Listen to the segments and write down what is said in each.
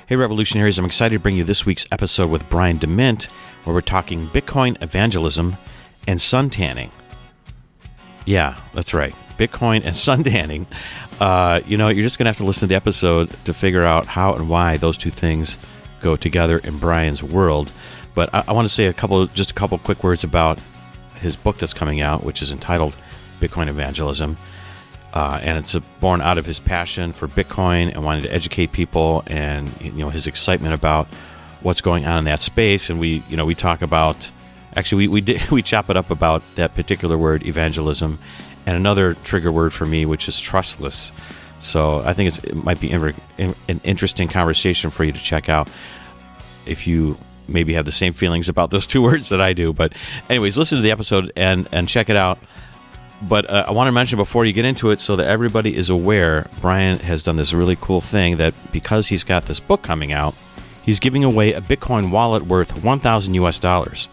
Hey, Revolutionaries, I'm excited to bring you this week's episode with Brian DeMint, where we're talking Bitcoin evangelism and suntanning. Yeah, that's right. Bitcoin and suntanning. You're just going to have to listen to the episode to figure out how and why those two things go together in Brian's world. But I want to say a couple quick words about his book that's coming out, which is entitled Bitcoin Evangelism. And it's born out of his passion for Bitcoin and wanting to educate people, and his excitement about what's going on in that space. And we talk about, actually we chop it up about that particular word, evangelism, and another trigger word for me, which is trustless. So I think it might be an interesting conversation for you to check out if you maybe have the same feelings about those two words that I do. But anyways, listen to the episode and check it out. But I want to mention before you get into it, so that everybody is aware, Brian has done this really cool thing that because he's got this book coming out, he's giving away a Bitcoin wallet worth $1,000 US.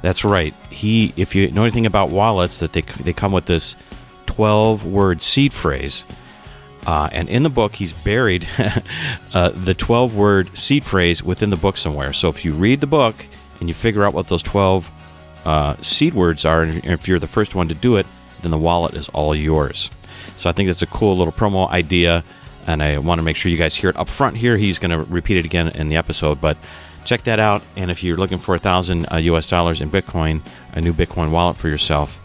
That's right. If you know anything about wallets, that they come with this 12-word seed phrase. And in the book, he's buried the 12-word seed phrase within the book somewhere. So if you read the book and you figure out what those 12 seed words are, and if you're the first one to do it, then the wallet is all yours. So I think that's a cool little promo idea, and I want to make sure you guys hear it up front here. He's going to repeat it again in the episode, but check that out. And if you're looking for $1,000 US in Bitcoin, a new Bitcoin wallet for yourself,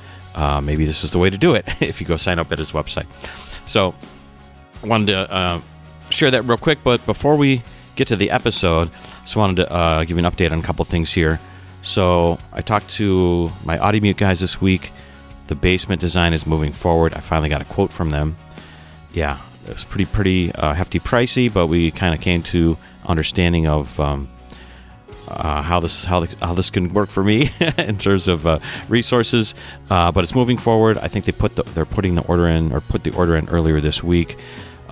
maybe this is the way to do it if you go sign up at his website. So I wanted to share that real quick, but before we get to the episode, just wanted to give you an update on a couple things here. So I talked to my Audiomute guys this week. The basement design is moving forward. I finally got a quote from them. Yeah, it was pretty hefty pricey, but we kind of came to understanding of how this can work for me in terms of resources. But it's moving forward. I think they're putting the order in, or put the order in earlier this week.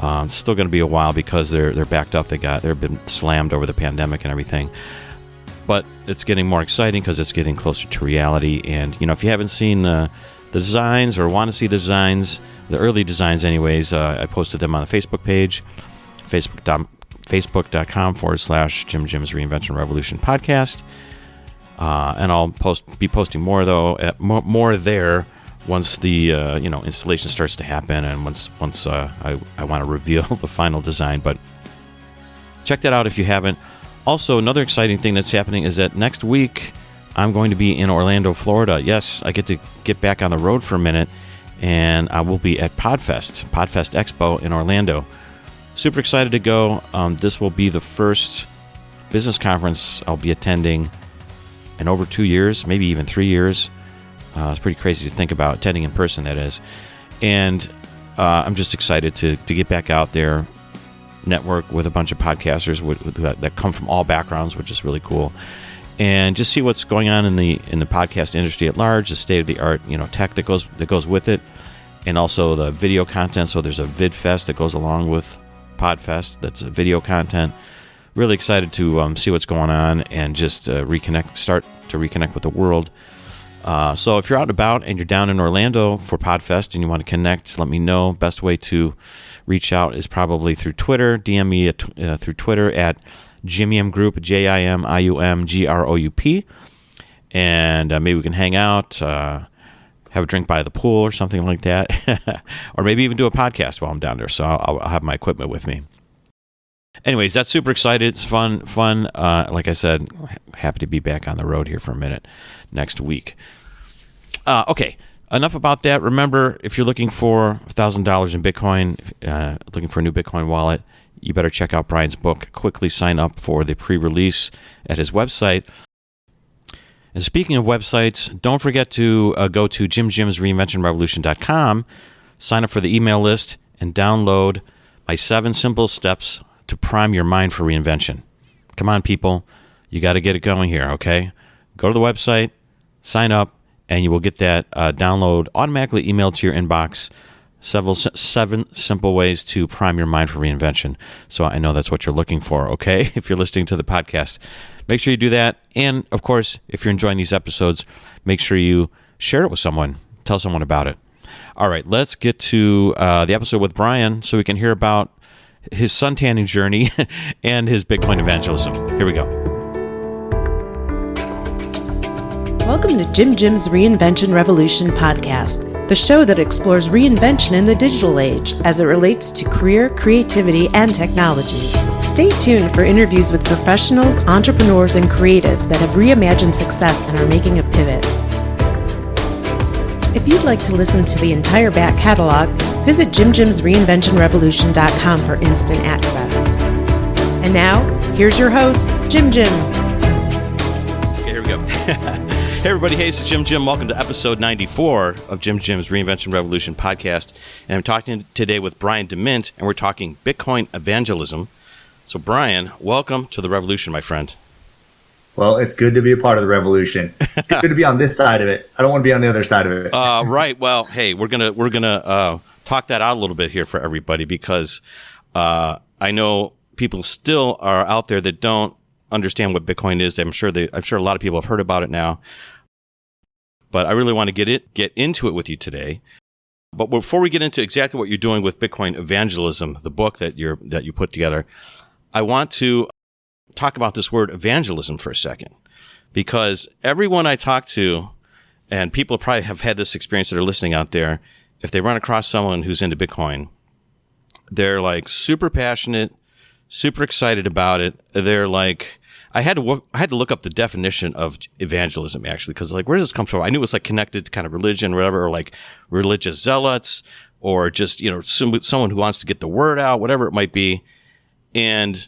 It's still going to be a while because they're backed up. They've been slammed over the pandemic and everything. But it's getting more exciting because it's getting closer to reality. And if you haven't seen the designs or want to see the designs, the early designs anyways, I posted them on the Facebook page, facebook.com/JimJim'sReinventionRevolution podcast. And I'll be posting more there once the installation starts to happen, and once I want to reveal the final design. But check that out if you haven't. Also, another exciting thing that's happening is that next week I'm going to be in Orlando, Florida. Yes, I get to get back on the road for a minute, and I will be at Podfest Expo in Orlando. Super excited to go. This will be the first business conference I'll be attending in over 2 years, maybe even 3 years. It's pretty crazy to think about, attending in person, that is. And I'm just excited to get back out there, network with a bunch of podcasters that come from all backgrounds, which is really cool. And just see what's going on in the podcast industry at large, the state of the art, tech that goes with it, and also the video content. So there's a VidFest that goes along with Podfest. That's a video content. Really excited to see what's going on and just start to reconnect with the world. So if you're out and about and you're down in Orlando for Podfest and you want to connect, let me know. Best way to reach out is probably through Twitter. DM me through Twitter at JimIum Group, JimIumGroup, and maybe we can hang out, have a drink by the pool or something like that, or maybe even do a podcast while I'm down there. So I'll have my equipment with me. Anyways, that's super excited. It's fun. Like I said, happy to be back on the road here for a minute next week. Okay, enough about that. Remember, if you're looking for $1,000 in Bitcoin, looking for a new Bitcoin wallet, you better check out Brian's book. Quickly sign up for the pre-release at his website. And speaking of websites, don't forget to go to JimJim'sReinventionRevolution.com, sign up for the email list, and download my 7 simple steps to prime your mind for reinvention. Come on, people. You got to get it going here, okay? Go to the website, sign up, and you will get that download automatically emailed to your inbox. 7 simple ways to prime your mind for reinvention. So I know that's what you're looking for, okay? If you're listening to the podcast, make sure you do that. And, of course, if you're enjoying these episodes, make sure you share it with someone. Tell someone about it. All right, let's get to the episode with Brian so we can hear about his suntanning journey and his Bitcoin evangelism. Here we go. Welcome to Jim's Reinvention Revolution podcast, the show that explores reinvention in the digital age as it relates to career, creativity, and technology. Stay tuned for interviews with professionals, entrepreneurs, and creatives that have reimagined success and are making a pivot. If you'd like to listen to the entire back catalog, visit JimJim'sReinventionRevolution.com for instant access. And now, here's your host, Jim. Okay, here we go. Hey everybody, hey, this is Jim. Welcome to episode 94 of Jim's Reinvention Revolution podcast. And I'm talking today with Brian DeMint, and we're talking Bitcoin evangelism. So Brian, welcome to the revolution, my friend. Well, it's good to be a part of the revolution. It's good to be on this side of it. I don't want to be on the other side of it. Right. Well, hey, we're gonna talk that out a little bit here for everybody, because I know people still are out there that don't understand what Bitcoin is. I'm sure a lot of people have heard about it now, but I really want to get into it with you today. But before we get into exactly what you're doing with Bitcoin evangelism, the book that you put together, I want to talk about this word evangelism for a second, because everyone I talk to, and people probably have had this experience that are listening out there, if they run across someone who's into Bitcoin, they're like super passionate, super excited about it. They're like, I had to look up the definition of evangelism, actually, because like, where does this come from? I knew it was like connected to kind of religion or whatever, or like religious zealots, or just, someone who wants to get the word out, whatever it might be. And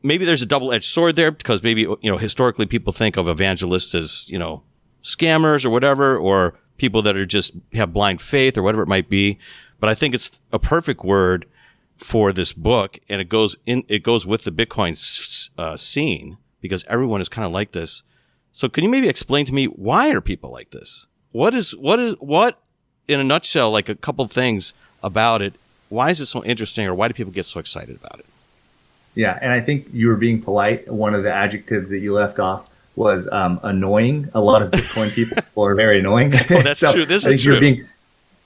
maybe there's a double-edged sword there, because maybe, historically people think of evangelists as, scammers or whatever, or people that are just have blind faith or whatever it might be. But I think it's a perfect word for this book, and it goes with the Bitcoin scene, because everyone is kind of like this. So can you maybe explain to me, why are people like this? What in a nutshell, like a couple things about it, why is it so interesting, or why do people get so excited about it? Yeah, and I think you were being polite. One of the adjectives that you left off was annoying. A lot of Bitcoin people are very annoying. Oh, that's true. This is true.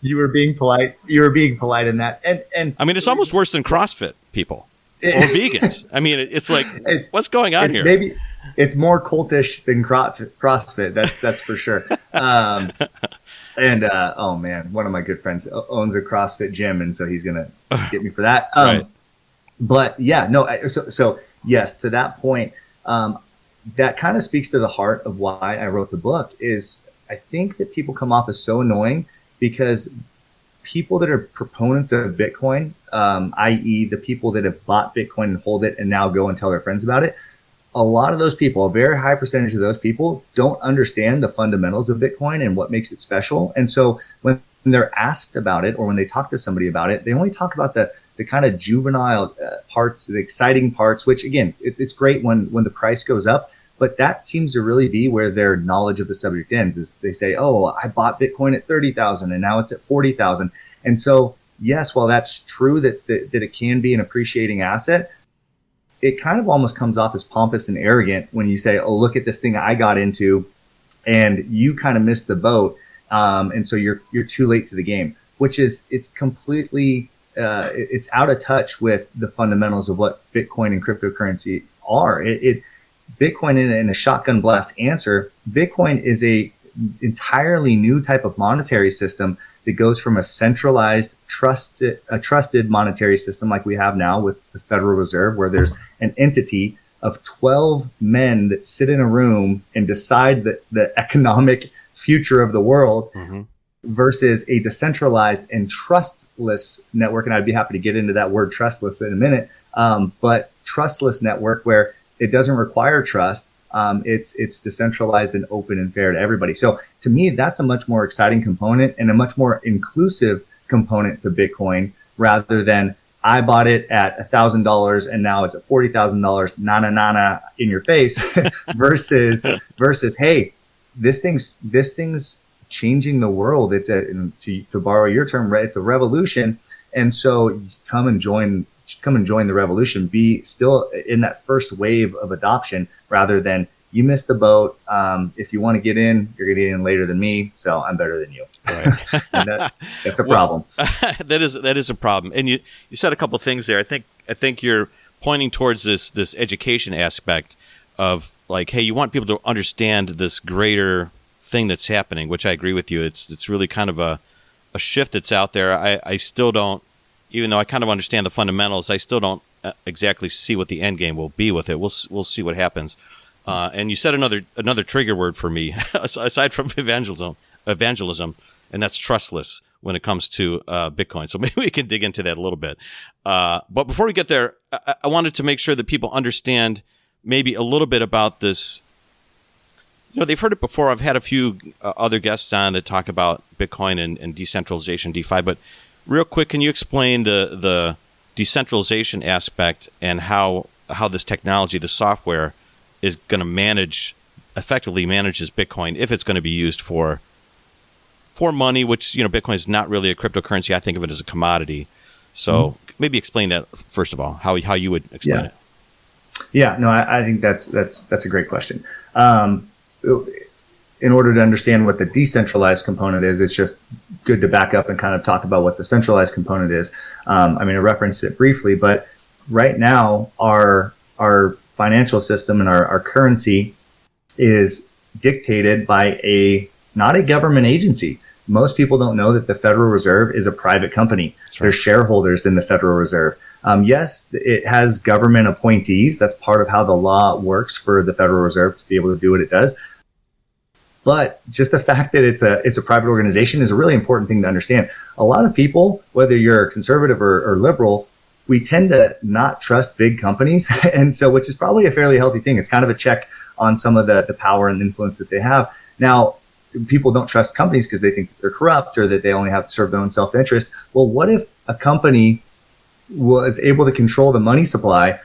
You were being polite. You were being polite in that. And I mean, it's almost worse than CrossFit people or vegans. I mean, it's like, what's going on here? Maybe it's more cultish than CrossFit. That's for sure. Oh man, one of my good friends owns a CrossFit gym, and so he's gonna get me for that. Right. But yeah, no. So yes, to that point, that kind of speaks to the heart of why I wrote the book. Is I think that people come off as so annoying, because people that are proponents of Bitcoin, i.e. the people that have bought Bitcoin and hold it and now go and tell their friends about it, a lot of those people, a very high percentage of those people, don't understand the fundamentals of Bitcoin and what makes it special. And so when they're asked about it, or when they talk to somebody about it, they only talk about the kind of juvenile parts, the exciting parts, which again, it's great when the price goes up. But that seems to really be where their knowledge of the subject ends, is they say, oh, I bought Bitcoin at 30,000 and now it's at 40,000. And so, yes, while that's true that it can be an appreciating asset, it kind of almost comes off as pompous and arrogant when you say, oh, look at this thing I got into, and you kind of missed the boat. And so you're too late to the game, which is, it's completely, it's out of touch with the fundamentals of what Bitcoin and cryptocurrency are. Bitcoin, in a shotgun blast answer, Bitcoin is a entirely new type of monetary system that goes from a centralized, trusted monetary system like we have now with the Federal Reserve, where there's an entity of 12 men that sit in a room and decide the economic future of the world, versus a decentralized and trustless network. And I'd be happy to get into that word trustless in a minute. But trustless network, where it doesn't require trust. It's decentralized and open and fair to everybody. So to me, that's a much more exciting component and a much more inclusive component to Bitcoin, rather than I bought it at $1,000 and now it's at $40,000, na in your face, versus hey, this thing's changing the world. It's to borrow your term, it's a revolution. And so come and join the revolution. Be still in that first wave of adoption, rather than you missed the boat. If you want to get in, you're going to get in later than me. So I'm better than you. Right. And that's a problem. That is a problem. And you said a couple of things there. I think you're pointing towards this education aspect of like, hey, you want people to understand this greater thing that's happening, which I agree with you. It's really kind of a shift that's out there. I still don't, even though I kind of understand the fundamentals, I still don't exactly see what the end game will be with it. We'll see what happens. And you said another trigger word for me, aside from evangelism, and that's trustless when it comes to Bitcoin. So maybe we can dig into that a little bit. But before we get there, I wanted to make sure that people understand maybe a little bit about this. You know, they've heard it before. I've had a few other guests on that talk about Bitcoin and decentralization, DeFi. But real quick, can you explain the decentralization aspect and how this technology, the software, is going to effectively manages Bitcoin if it's going to be used for money, which, Bitcoin is not really a cryptocurrency. I think of it as a commodity. So maybe explain that first of all, how you would explain it. Yeah, no, I think that's a great question. In order to understand what the decentralized component is, it's just good to back up and kind of talk about what the centralized component is. I referenced it briefly, but right now our financial system and our currency is dictated by not a government agency. Most people don't know that the Federal Reserve is a private company. Right. There's shareholders in the Federal Reserve. Yes, it has government appointees. That's part of how the law works for the Federal Reserve to be able to do what it does. But just the fact that it's a private organization is a really important thing to understand. A lot of people, whether you're conservative or liberal, we tend to not trust big companies. And so, which is probably a fairly healthy thing. It's kind of a check on some of the power and influence that they have. Now, people don't trust companies because they think that they're corrupt or that they only have to serve their own self-interest. Well, what if a company was able to control the money supply?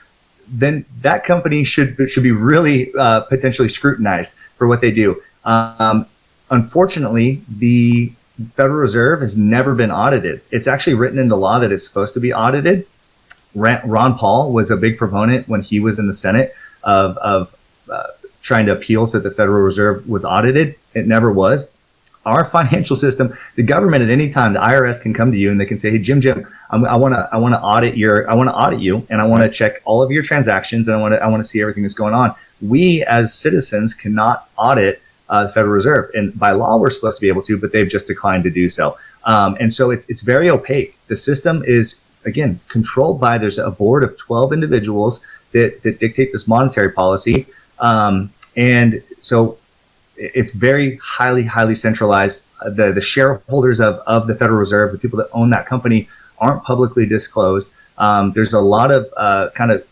Then that company should be really potentially scrutinized for what they do. Unfortunately, the Federal Reserve has never been audited. It's actually written into law that it's supposed to be audited. Ron Paul was a big proponent when he was in the Senate of trying to appeal so that the Federal Reserve was audited. It never was. Our financial system, the government at any time, the IRS can come to you and they can say, "Hey, Jim, I want to audit you, and I want to check all of your transactions, and I want to see everything that's going on." We as citizens cannot audit the Federal Reserve, and by law we're supposed to be able to, but they've just declined to do so. And so it's very opaque. The system is, again, controlled by, there's a board of 12 individuals that dictate this monetary policy. And so it's very highly centralized. The shareholders of the Federal Reserve, the people that own that company, aren't publicly disclosed. There's a lot of kind of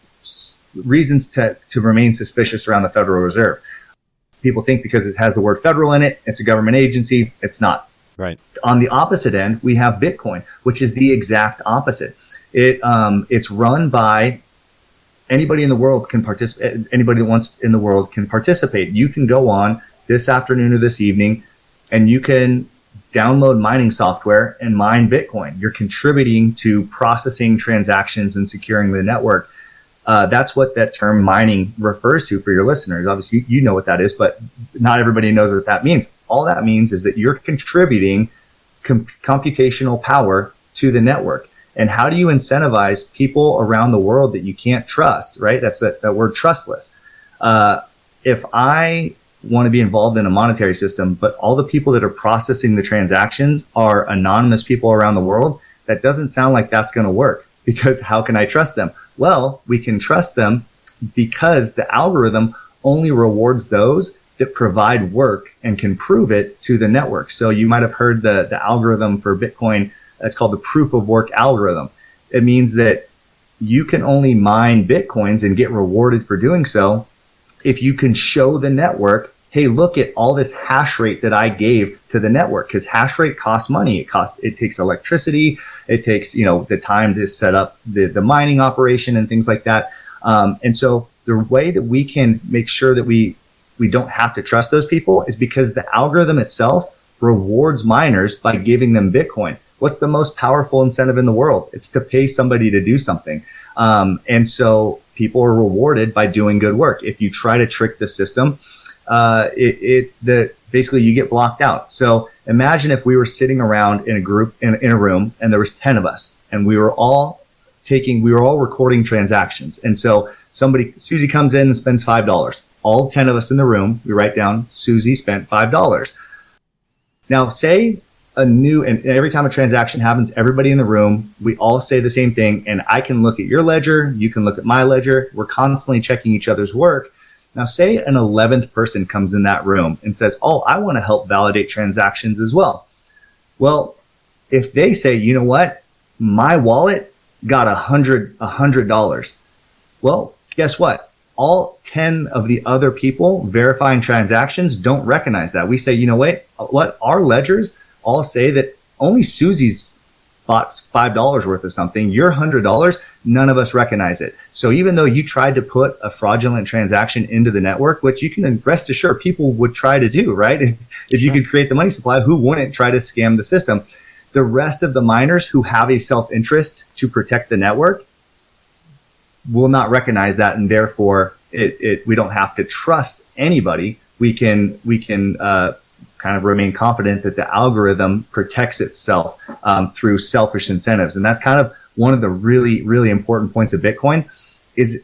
reasons to remain suspicious around the Federal Reserve. People think because it has the word federal in it, it's a government agency. It's not. Right. On the opposite end, we have Bitcoin, which is the exact opposite. It's run by anybody in the world can participate. Anybody that wants in the world can participate. You can go on this afternoon or this evening, and you can download mining software and mine Bitcoin. You're contributing to processing transactions and securing the network. That's what that term mining refers to for your listeners. Obviously, you know what that is, but not everybody knows what that means. All that means is that you're contributing computational power to the network. And how do you incentivize people around the world that you can't trust, right? That's that word trustless. If I want to be involved in a monetary system, but all the people that are processing the transactions are anonymous people around the world, that doesn't sound like that's going to work, because how can I trust them? Well, we can trust them because the algorithm only rewards those that provide work and can prove it to the network. So you might have heard the algorithm for Bitcoin. It's called the proof of work algorithm. It means that you can only mine Bitcoins and get rewarded for doing so if you can show the network, hey, look at all this hash rate that I gave to the network, because hash rate costs money. It takes electricity. It takes, the time to set up the mining operation and things like that. And so the way that we can make sure that we don't have to trust those people is because the algorithm itself rewards miners by giving them Bitcoin. What's the most powerful incentive in the world? It's to pay somebody to do something. And so people are rewarded by doing good work. If you try to trick the system, basically you get blocked out. So imagine if we were sitting around in a group in a room, and there was 10 of us, and we were all recording transactions. And so Susie comes in and spends $5. All 10 of us in the room, we write down Susie spent $5. Now say and every time a transaction happens, everybody in the room, we all say the same thing. And I can look at your ledger. You can look at my ledger. We're constantly checking each other's work. Now, say an 11th person comes in that room and says, oh, I want to help validate transactions as well. Well, if they say, you know what, my wallet got $100, well, guess what? All 10 of the other people verifying transactions don't recognize that. We say, you know what, our ledgers all say that only Susie's bought $5 worth of something, your $100, none of us recognize it. So even though you tried to put a fraudulent transaction into the network, which you can rest assured people would try to do, right? If you could create the money supply, who wouldn't try to scam the system? The rest of the miners who have a self-interest to protect the network will not recognize that, and therefore we don't have to trust anybody. We can kind of remain confident that the algorithm protects itself through selfish incentives. And that's kind of one of the really, really important points of Bitcoin is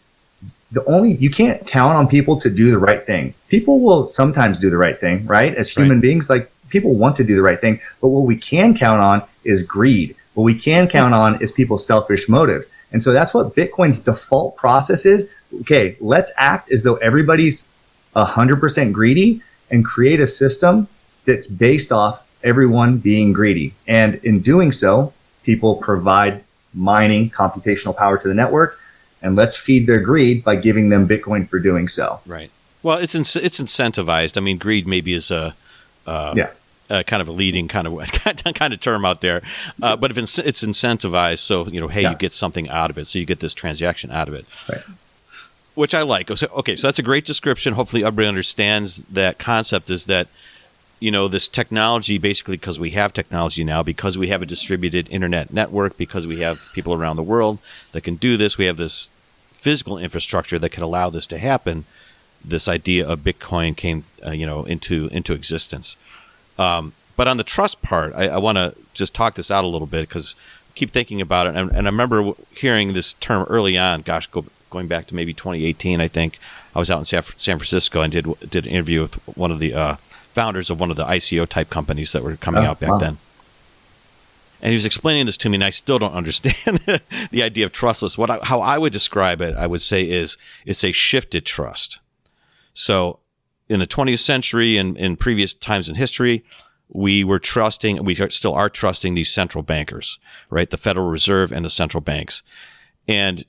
you can't count on people to do the right thing. People will sometimes do the right thing, right? As human beings, like people want to do the right thing, but what we can count on is greed. What we can count on is people's selfish motives. And so that's what Bitcoin's default process is. Okay, let's act as though everybody's 100% greedy and create a system that's based off everyone being greedy. And in doing so, people provide mining computational power to the network, and let's feed their greed by giving them Bitcoin for doing so. Right. Well, it's incentivized. I mean, greed maybe is a kind of a leading kind of term out there, but if it's incentivized, so you get something out of it, so you get this transaction out of it. Right. Which I like. Okay, so that's a great description. Hopefully everybody understands that concept is that this technology, basically because we have technology now, because we have a distributed internet network, because we have people around the world that can do this, we have this physical infrastructure that can allow this to happen. This idea of Bitcoin came, into existence. But on the trust part, I want to just talk this out a little bit because I keep thinking about it. And I remember hearing this term early on, going back to maybe 2018, I think. I was out in San Francisco and did an interview with one of the founders of one of the ICO type companies that were coming out back then. And he was explaining this to me, and I still don't understand the idea of trustless. How I would describe it, I would say, is it's a shifted trust. So in the 20th century and in previous times in history, we still are trusting these central bankers, right? The Federal Reserve and the central banks. And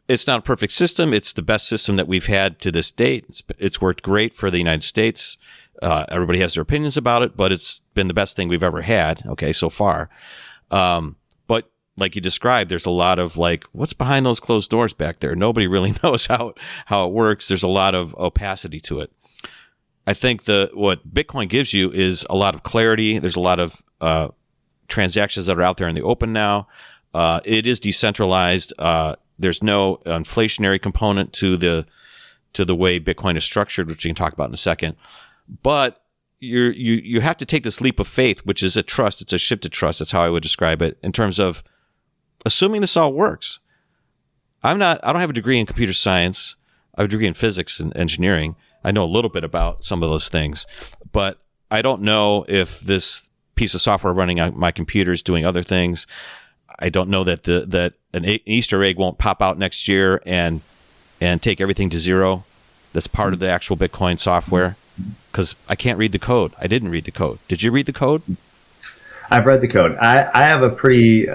it's not a perfect system. It's the best system that we've had to this date. It's worked great for the United States. Everybody has their opinions about it, but it's been the best thing we've ever had, so far. But like you described, there's a lot of what's behind those closed doors back there? Nobody really knows how it works. There's a lot of opacity to it. I think what Bitcoin gives you is a lot of clarity. There's a lot of transactions that are out there in the open now. It is decentralized. There's no inflationary component to the way Bitcoin is structured, which we can talk about in a second. But you have to take this leap of faith, which is a trust. It's a shifted trust. That's how I would describe it in terms of assuming this all works. I don't have a degree in computer science. I have a degree in physics and engineering. I know a little bit about some of those things, but I don't know if this piece of software running on my computer is doing other things. I don't know that that an Easter egg won't pop out next year and take everything to zero. That's part of the actual Bitcoin software. Because I can't read the code. I didn't read the code. Did you read the code? I've read the code. I have a pretty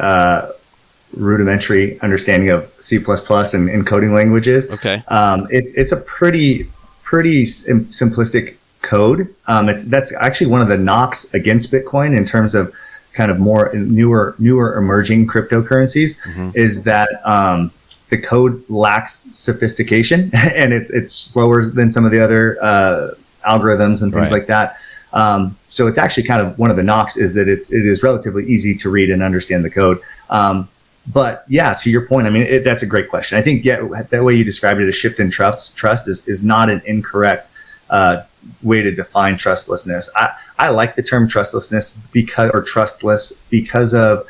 rudimentary understanding of C++ and coding languages. Okay. It's a pretty simplistic code. That's actually one of the knocks against Bitcoin in terms of kind of more newer emerging cryptocurrencies is that the code lacks sophistication and it's slower than some of the other algorithms and things like that. So it's actually kind of one of the knocks is that it is relatively easy to read and understand the code. But yeah, to your point, I mean, that's a great question. I think, that way you described it, a shift in trust is not an incorrect way to define trustlessness. I like the term trustlessness or trustless because of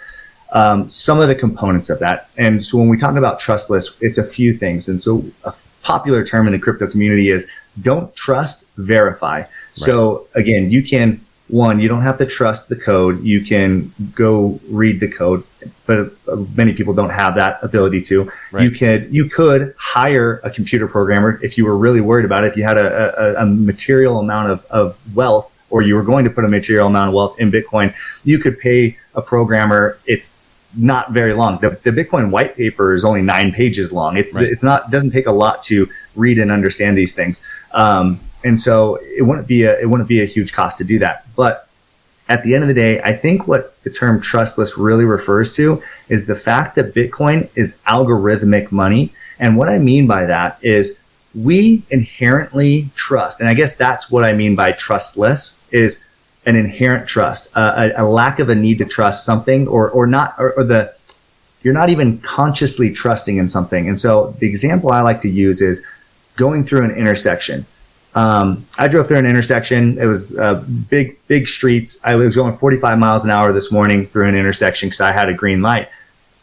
some of the components of that. And so when we talk about trustless, it's a few things. And so a popular term in the crypto community is don't trust, verify. Right. So again, you don't have to trust the code. You can go read the code, but many people don't have that ability to. Right. You could hire a computer programmer if you were really worried about it. If you had a material amount of wealth, or you were going to put a material amount of wealth in Bitcoin, you could pay a programmer. It's not very long. The Bitcoin white paper is only 9 pages long. It doesn't take a lot to read and understand these things. And so it wouldn't be a huge cost to do that. But at the end of the day, I think what the term trustless really refers to is the fact that Bitcoin is algorithmic money. And what I mean by that is we inherently trust. And I guess that's what I mean by trustless, is an inherent trust, a lack of a need to trust something you're not even consciously trusting in something. And so the example I like to use is going through an intersection. I drove through an intersection. It was big streets. I was going 45 miles an hour this morning through an intersection because I had a green light.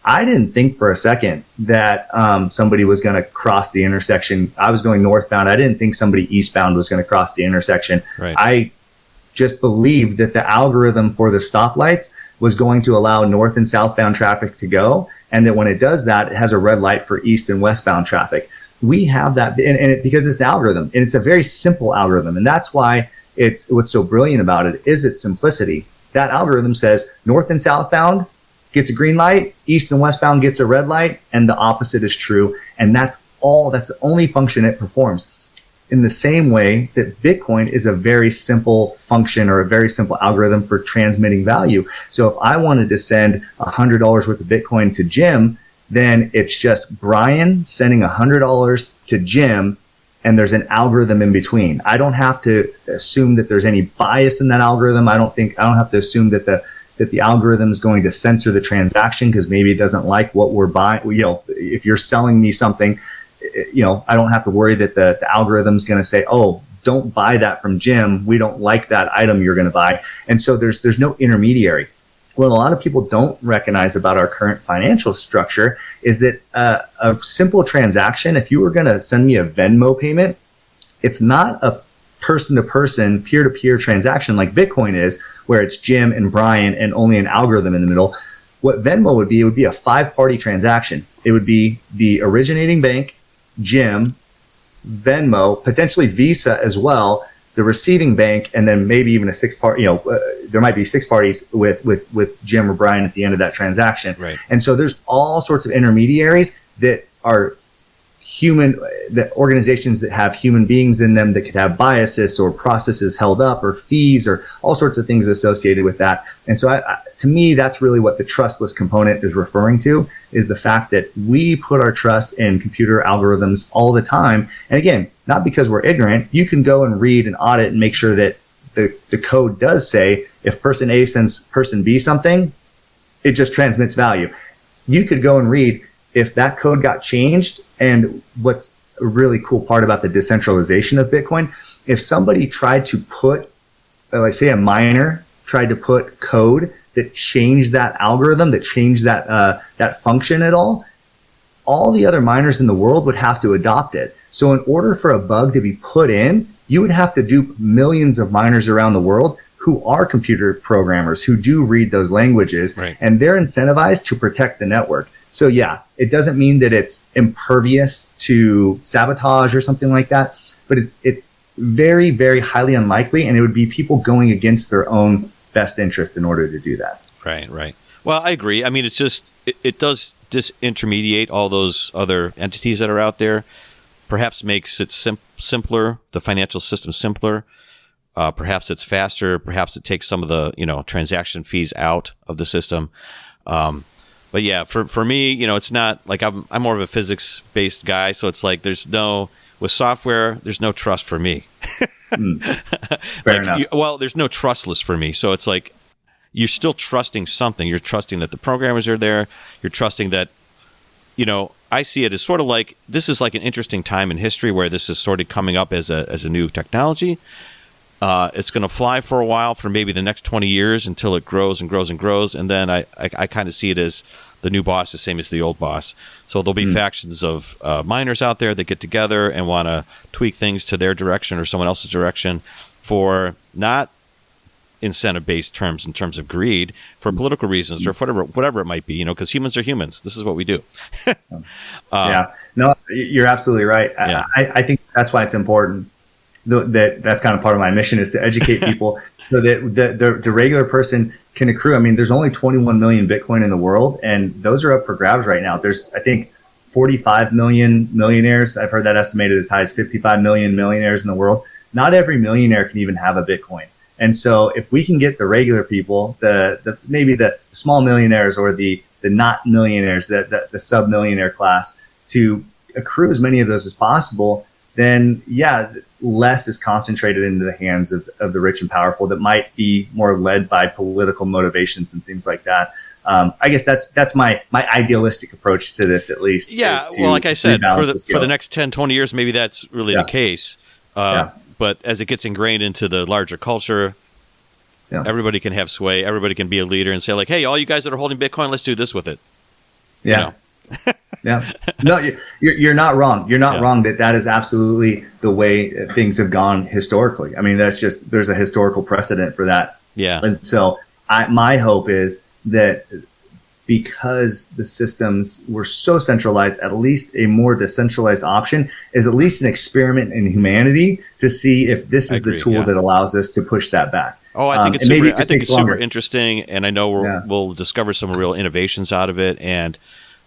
I didn't think for a second that somebody was going to cross the intersection. I was going northbound. I didn't think somebody eastbound was going to cross the intersection. Right. I just believed that the algorithm for the stoplights was going to allow north and southbound traffic to go, and that when it does that, it has a red light for east and westbound traffic. We have that, because it's an algorithm, and it's a very simple algorithm, and that's why what's so brilliant about it is its simplicity. That algorithm says north and southbound gets a green light, east and westbound gets a red light, and the opposite is true, and that's the only function it performs. In the same way that Bitcoin is a very simple function or a very simple algorithm for transmitting value. So if I wanted to send $100 worth of Bitcoin to Jim, then it's just Brian sending $100 to Jim, and there's an algorithm in between. I don't have to assume that there's any bias in that algorithm. I don't have to assume that the algorithm is going to censor the transaction because maybe it doesn't like what we're buying. If you're selling me something, I don't have to worry that the algorithm's going to say, oh, don't buy that from Jim. We don't like that item you're going to buy. And so there's no intermediary. What a lot of people don't recognize about our current financial structure is that a simple transaction, if you were going to send me a Venmo payment, it's not a person-to-person, peer-to-peer transaction like Bitcoin is, where it's Jim and Brian and only an algorithm in the middle. What Venmo would be, it would be a 5-party transaction. It would be the originating bank, Jim, Venmo, potentially Visa as well, the receiving bank, and then maybe even a 6-party, there might be 6 parties with Jim or Brian at the end of that transaction. Right. And so there's all sorts of intermediaries that are organizations that have human beings in them that could have biases or processes held up or fees or all sorts of things associated with that. And so to me, that's really what the trustless component is referring to, is the fact that we put our trust in computer algorithms all the time. And again, not because we're ignorant. You can go and read and audit and make sure that the code does say if person A sends person B something, it just transmits value. You could go and read if that code got changed. And what's a really cool part about the decentralization of Bitcoin, if somebody tried to put, like say a miner tried to put code that changed that algorithm, that changed that function at all the other miners in the world would have to adopt it. So in order for a bug to be put in, you would have to dupe millions of miners around the world who are computer programmers, who do read those languages, right. And they're incentivized to protect the network. So yeah, it doesn't mean that it's impervious to sabotage or something like that, but it's very, very highly unlikely, and it would be people going against their own best interest in order to do that. Right. Well, I agree. I mean, it's just, it does disintermediate all those other entities that are out there, perhaps makes it simpler, the financial system simpler. Perhaps it's faster. Perhaps it takes some of the, transaction fees out of the system. But yeah, for me, it's not like I'm more of a physics-based guy. So it's like with software, there's no trust for me. Fair enough. There's no trustless for me. So it's like, you're still trusting something. You're trusting that the programmers are there. You're trusting that, I see it as sort of like, this is like an interesting time in history where this is sort of coming up as a new technology. It's going to fly for a while, for maybe the next 20 years until it grows and grows and grows. And then I kind of see it as the new boss, the same as the old boss. So there'll be factions of miners out there that get together and want to tweak things to their direction or someone else's direction for not incentive-based terms in terms of greed, for political reasons or whatever it might be, because humans are humans. This is what we do. No, you're absolutely right. Yeah. I think that's why it's important. That's kind of part of my mission, is to educate people so that the regular person can accrue. I mean, there's only 21 million Bitcoin in the world, and those are up for grabs right now. There's, I think, 45 million millionaires. I've heard that estimated as high as 55 million millionaires in the world. Not every millionaire can even have a Bitcoin. And so if we can get the regular people, maybe the small millionaires or the not millionaires, the sub-millionaire class, to accrue as many of those as possible, then less is concentrated into the hands of the rich and powerful that might be more led by political motivations and things like that. I guess that's my idealistic approach to this, at least. Yeah, well, like I said, for the next 10, 20 years, maybe that's really the case. But as it gets ingrained into the larger culture, everybody can have sway. Everybody can be a leader and say, like, hey, all you guys that are holding Bitcoin, let's do this with it. Yeah. No, you're not wrong. You're not wrong that is absolutely the way things have gone historically. I mean, there's a historical precedent for that. Yeah. And so my hope is that because the systems were so centralized, at least a more decentralized option is at least an experiment in humanity to see if this is the tool that allows us to push that back. Oh, I think it's super interesting, and I know we'll discover some real innovations out of it, and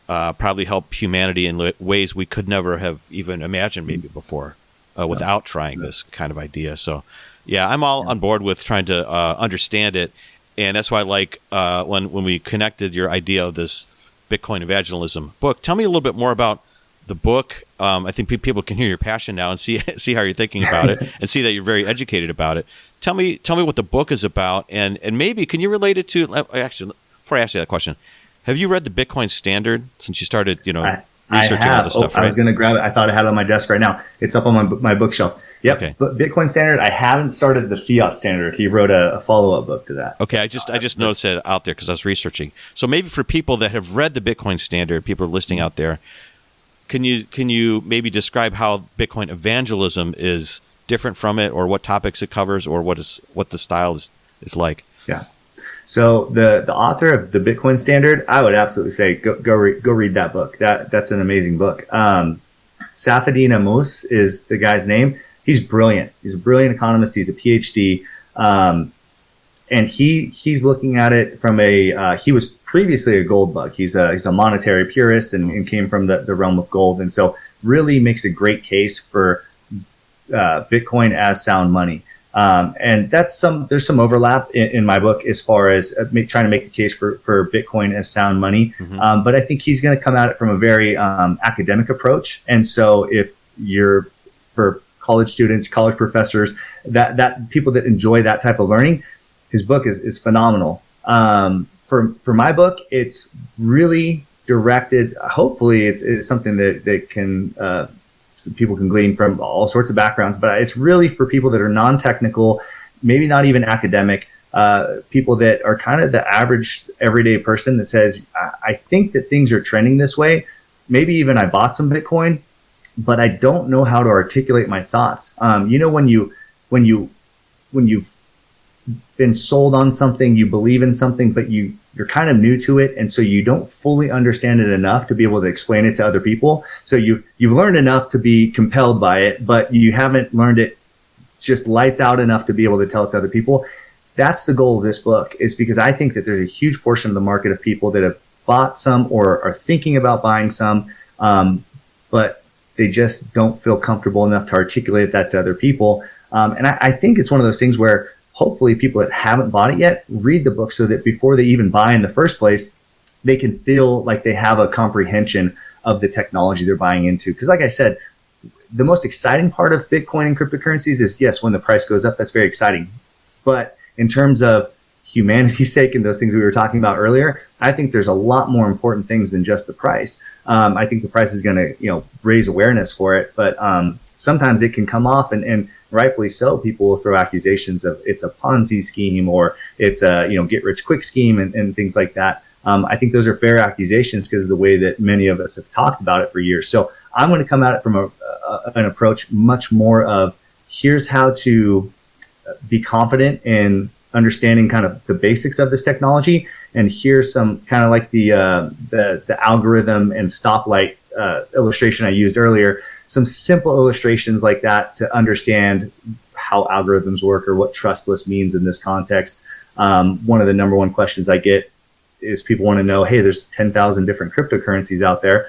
probably help humanity in ways we could never have even imagined maybe before without trying this kind of idea. So, I'm all on board with trying to understand it. And that's why I like when we connected your idea of this Bitcoin Evangelism book. Tell me a little bit more about the book. I think people can hear your passion now and see how you're thinking about it and see that you're very educated about it. Tell me what the book is about, and maybe can you relate it to, actually, before I ask you that question, have you read the Bitcoin Standard since you started, researching all this stuff, right? I was going to grab it. I thought I had it on my desk right now. It's up on my bookshelf. Yep. Okay. But Bitcoin Standard, I haven't started the Fiat Standard. He wrote a follow-up book to that. Okay. I just noticed it out there because I was researching. So maybe for people that have read the Bitcoin Standard, people are listening out there, can you maybe describe how Bitcoin Evangelism is different from it, or what topics it covers, or what the style is like? Yeah. So the author of the Bitcoin Standard, I would absolutely say go read that book. That's an amazing book. Safedin Ammous is the guy's name. He's brilliant. He's a brilliant economist. He's a PhD, and he's looking at it from he was previously a gold bug. He's a monetary purist and came from the realm of gold, and so really makes a great case for Bitcoin as sound money. And there's some overlap in my book as far as trying to make the case for Bitcoin as sound money. Mm-hmm. But I think he's going to come at it from a very academic approach. And so if you're for college students, college professors, that people that enjoy that type of learning, his book is phenomenal. For my book, it's really directed. Hopefully it's something that can, people can glean from all sorts of backgrounds, but it's really for people that are non-technical, maybe not even academic, people that are kind of the average everyday person that says, I think that things are trending this way. Maybe even I bought some Bitcoin, but I don't know how to articulate my thoughts. When you've been sold on something, you believe in something, but you're kind of new to it, and so you don't fully understand it enough to be able to explain it to other people. So you've learned enough to be compelled by it, but you haven't learned it just lights out enough to be able to tell it to other people. That's the goal of this book, is because I think that there's a huge portion of the market of people that have bought some or are thinking about buying some, but they just don't feel comfortable enough to articulate that to other people. And I think it's one of those things where hopefully people that haven't bought it yet read the book so that before they even buy in the first place, they can feel like they have a comprehension of the technology they're buying into. Because like I said, the most exciting part of Bitcoin and cryptocurrencies is, yes, when the price goes up, that's very exciting. But in terms of humanity's sake and those things we were talking about earlier, I think there's a lot more important things than just the price. I think the price is going to, raise awareness for it, but sometimes it can come off, and rightfully so, people will throw accusations of it's a Ponzi scheme or it's a, get rich quick scheme and things like that. I think those are fair accusations because of the way that many of us have talked about it for years. So I'm going to come at it from an approach much more of here's how to be confident in understanding kind of the basics of this technology. And here's some kind of like the algorithm and stoplight illustration I used earlier, some simple illustrations like that to understand how algorithms work or what trustless means in this context. One of the number one questions I get is people want to know, hey, there's 10,000 different cryptocurrencies out there.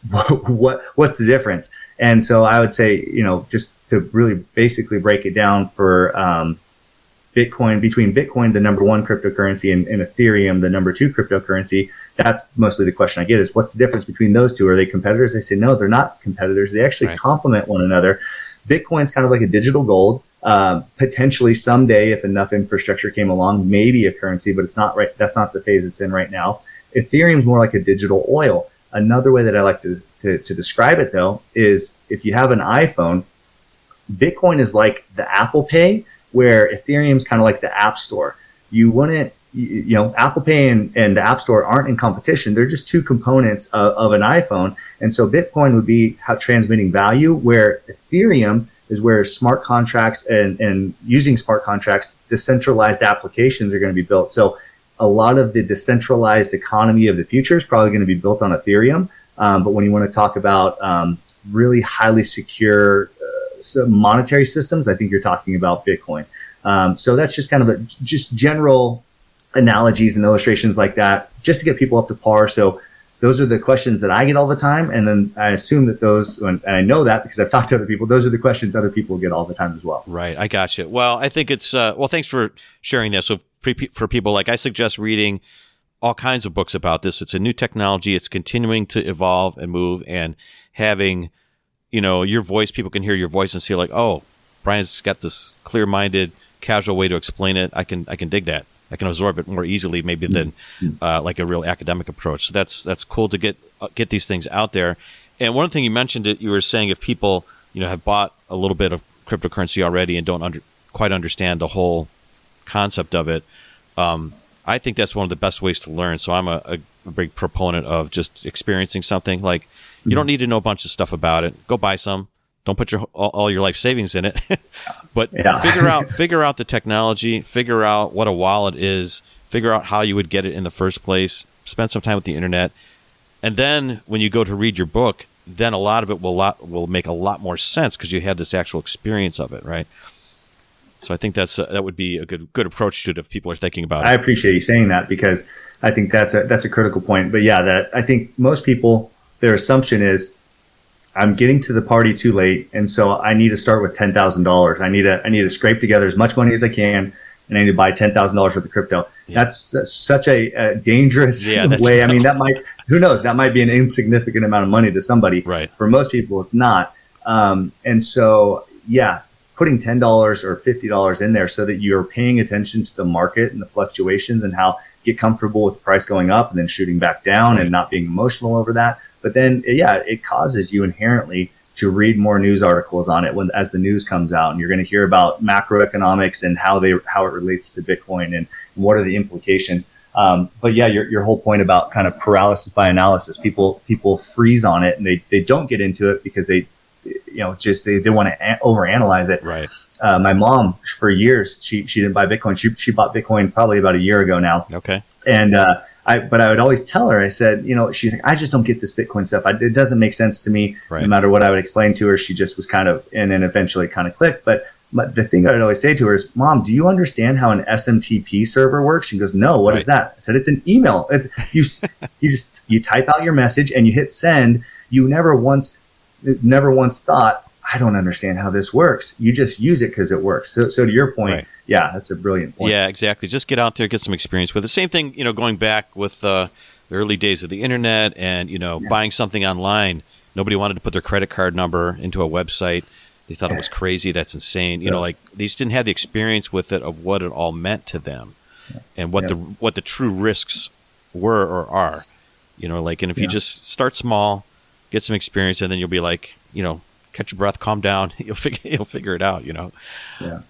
What's the difference? And so I would say, just to really basically break it down for Bitcoin, between Bitcoin, the number one cryptocurrency, and Ethereum, the number two cryptocurrency, that's mostly the question I get is what's the difference between those two? Are they competitors? They say, no, they're not competitors. They actually complement one another. Bitcoin's kind of like a digital gold. Potentially someday, if enough infrastructure came along, maybe a currency, but it's not right. That's not the phase it's in right now. Ethereum's more like a digital oil. Another way that I like to describe it, though, is if you have an iPhone, Bitcoin is like the Apple Pay, where Ethereum's kind of like the App Store. You wouldn't, Apple Pay and the App Store aren't in competition. They're just two components of an iPhone. And so Bitcoin would be transmitting value, where Ethereum is where smart contracts and using smart contracts, decentralized applications are going to be built. So a lot of the decentralized economy of the future is probably going to be built on Ethereum. But when you want to talk about really highly secure monetary systems, I think you're talking about Bitcoin. So that's just kind of just general analogies and illustrations like that, just to get people up to par. So those are the questions that I get all the time. And then I assume that and I know that because I've talked to other people, those are the questions other people get all the time as well. Right. I got you. Well, I think it's, thanks for sharing that. So for people, like, I suggest reading all kinds of books about this. It's a new technology. It's continuing to evolve and move, and having, your voice, people can hear your voice and see like, oh, Brian's got this clear-minded, casual way to explain it. I can dig that. I can absorb it more easily maybe than like a real academic approach. So that's cool to get these things out there. And one thing you mentioned, you were saying if people have bought a little bit of cryptocurrency already and don't quite understand the whole concept of it, I think that's one of the best ways to learn. So I'm a big proponent of just experiencing something. Like, you don't need to know a bunch of stuff about it. Go buy some. Don't put all your life savings in it, but figure out the technology, figure out what a wallet is, figure out how you would get it in the first place, spend some time with the internet. And then when you go to read your book, then a lot of it will make a lot more sense because you had this actual experience of it, right? So I think that would be a good approach to it if people are thinking about it. I appreciate you saying that because I think that's a critical point. But yeah, that I think most people, their assumption is, I'm getting to the party too late, and so I need to start with $10,000. I need to scrape together as much money as I can, and I need to buy $10,000 worth of crypto. Yeah. That's such a dangerous way. I mean, who knows? That might be an insignificant amount of money to somebody. Right. For most people, it's not. And so, putting $10 or $50 in there so that you're paying attention to the market and the fluctuations and how get comfortable with the price going up and then shooting back down and not being emotional over that. But then, it causes you inherently to read more news articles on it as the news comes out, and you're going to hear about macroeconomics and how it relates to Bitcoin and what are the implications. But your whole point about kind of paralysis by analysis, people freeze on it and they don't get into it because they want to overanalyze it. Right. My mom, for years, she didn't buy Bitcoin. She bought Bitcoin probably about a year ago now. Okay. And but I would always tell her, I said, she's like, I just don't get this Bitcoin stuff. It doesn't make sense to me. Right. No matter what I would explain to her, she just was kind of, and then eventually kind of clicked. But the thing I would always say to her is, Mom, do you understand how an SMTP server works? She goes, no, what is that? I said, it's an email. It's you type out your message and you hit send. You never once thought, I don't understand how this works. You just use it because it works. So to your point, that's a brilliant point. Yeah, exactly. Just get out there, get some experience with it. Same thing, going back with the early days of the internet and, buying something online. Nobody wanted to put their credit card number into a website. They thought it was crazy. That's insane. Like, they just didn't have the experience with it of what it all meant to them. and what the true risks were or are. And if you just start small, get some experience, and then you'll be like, catch your breath, calm down. You'll figure it out. Yeah. Right.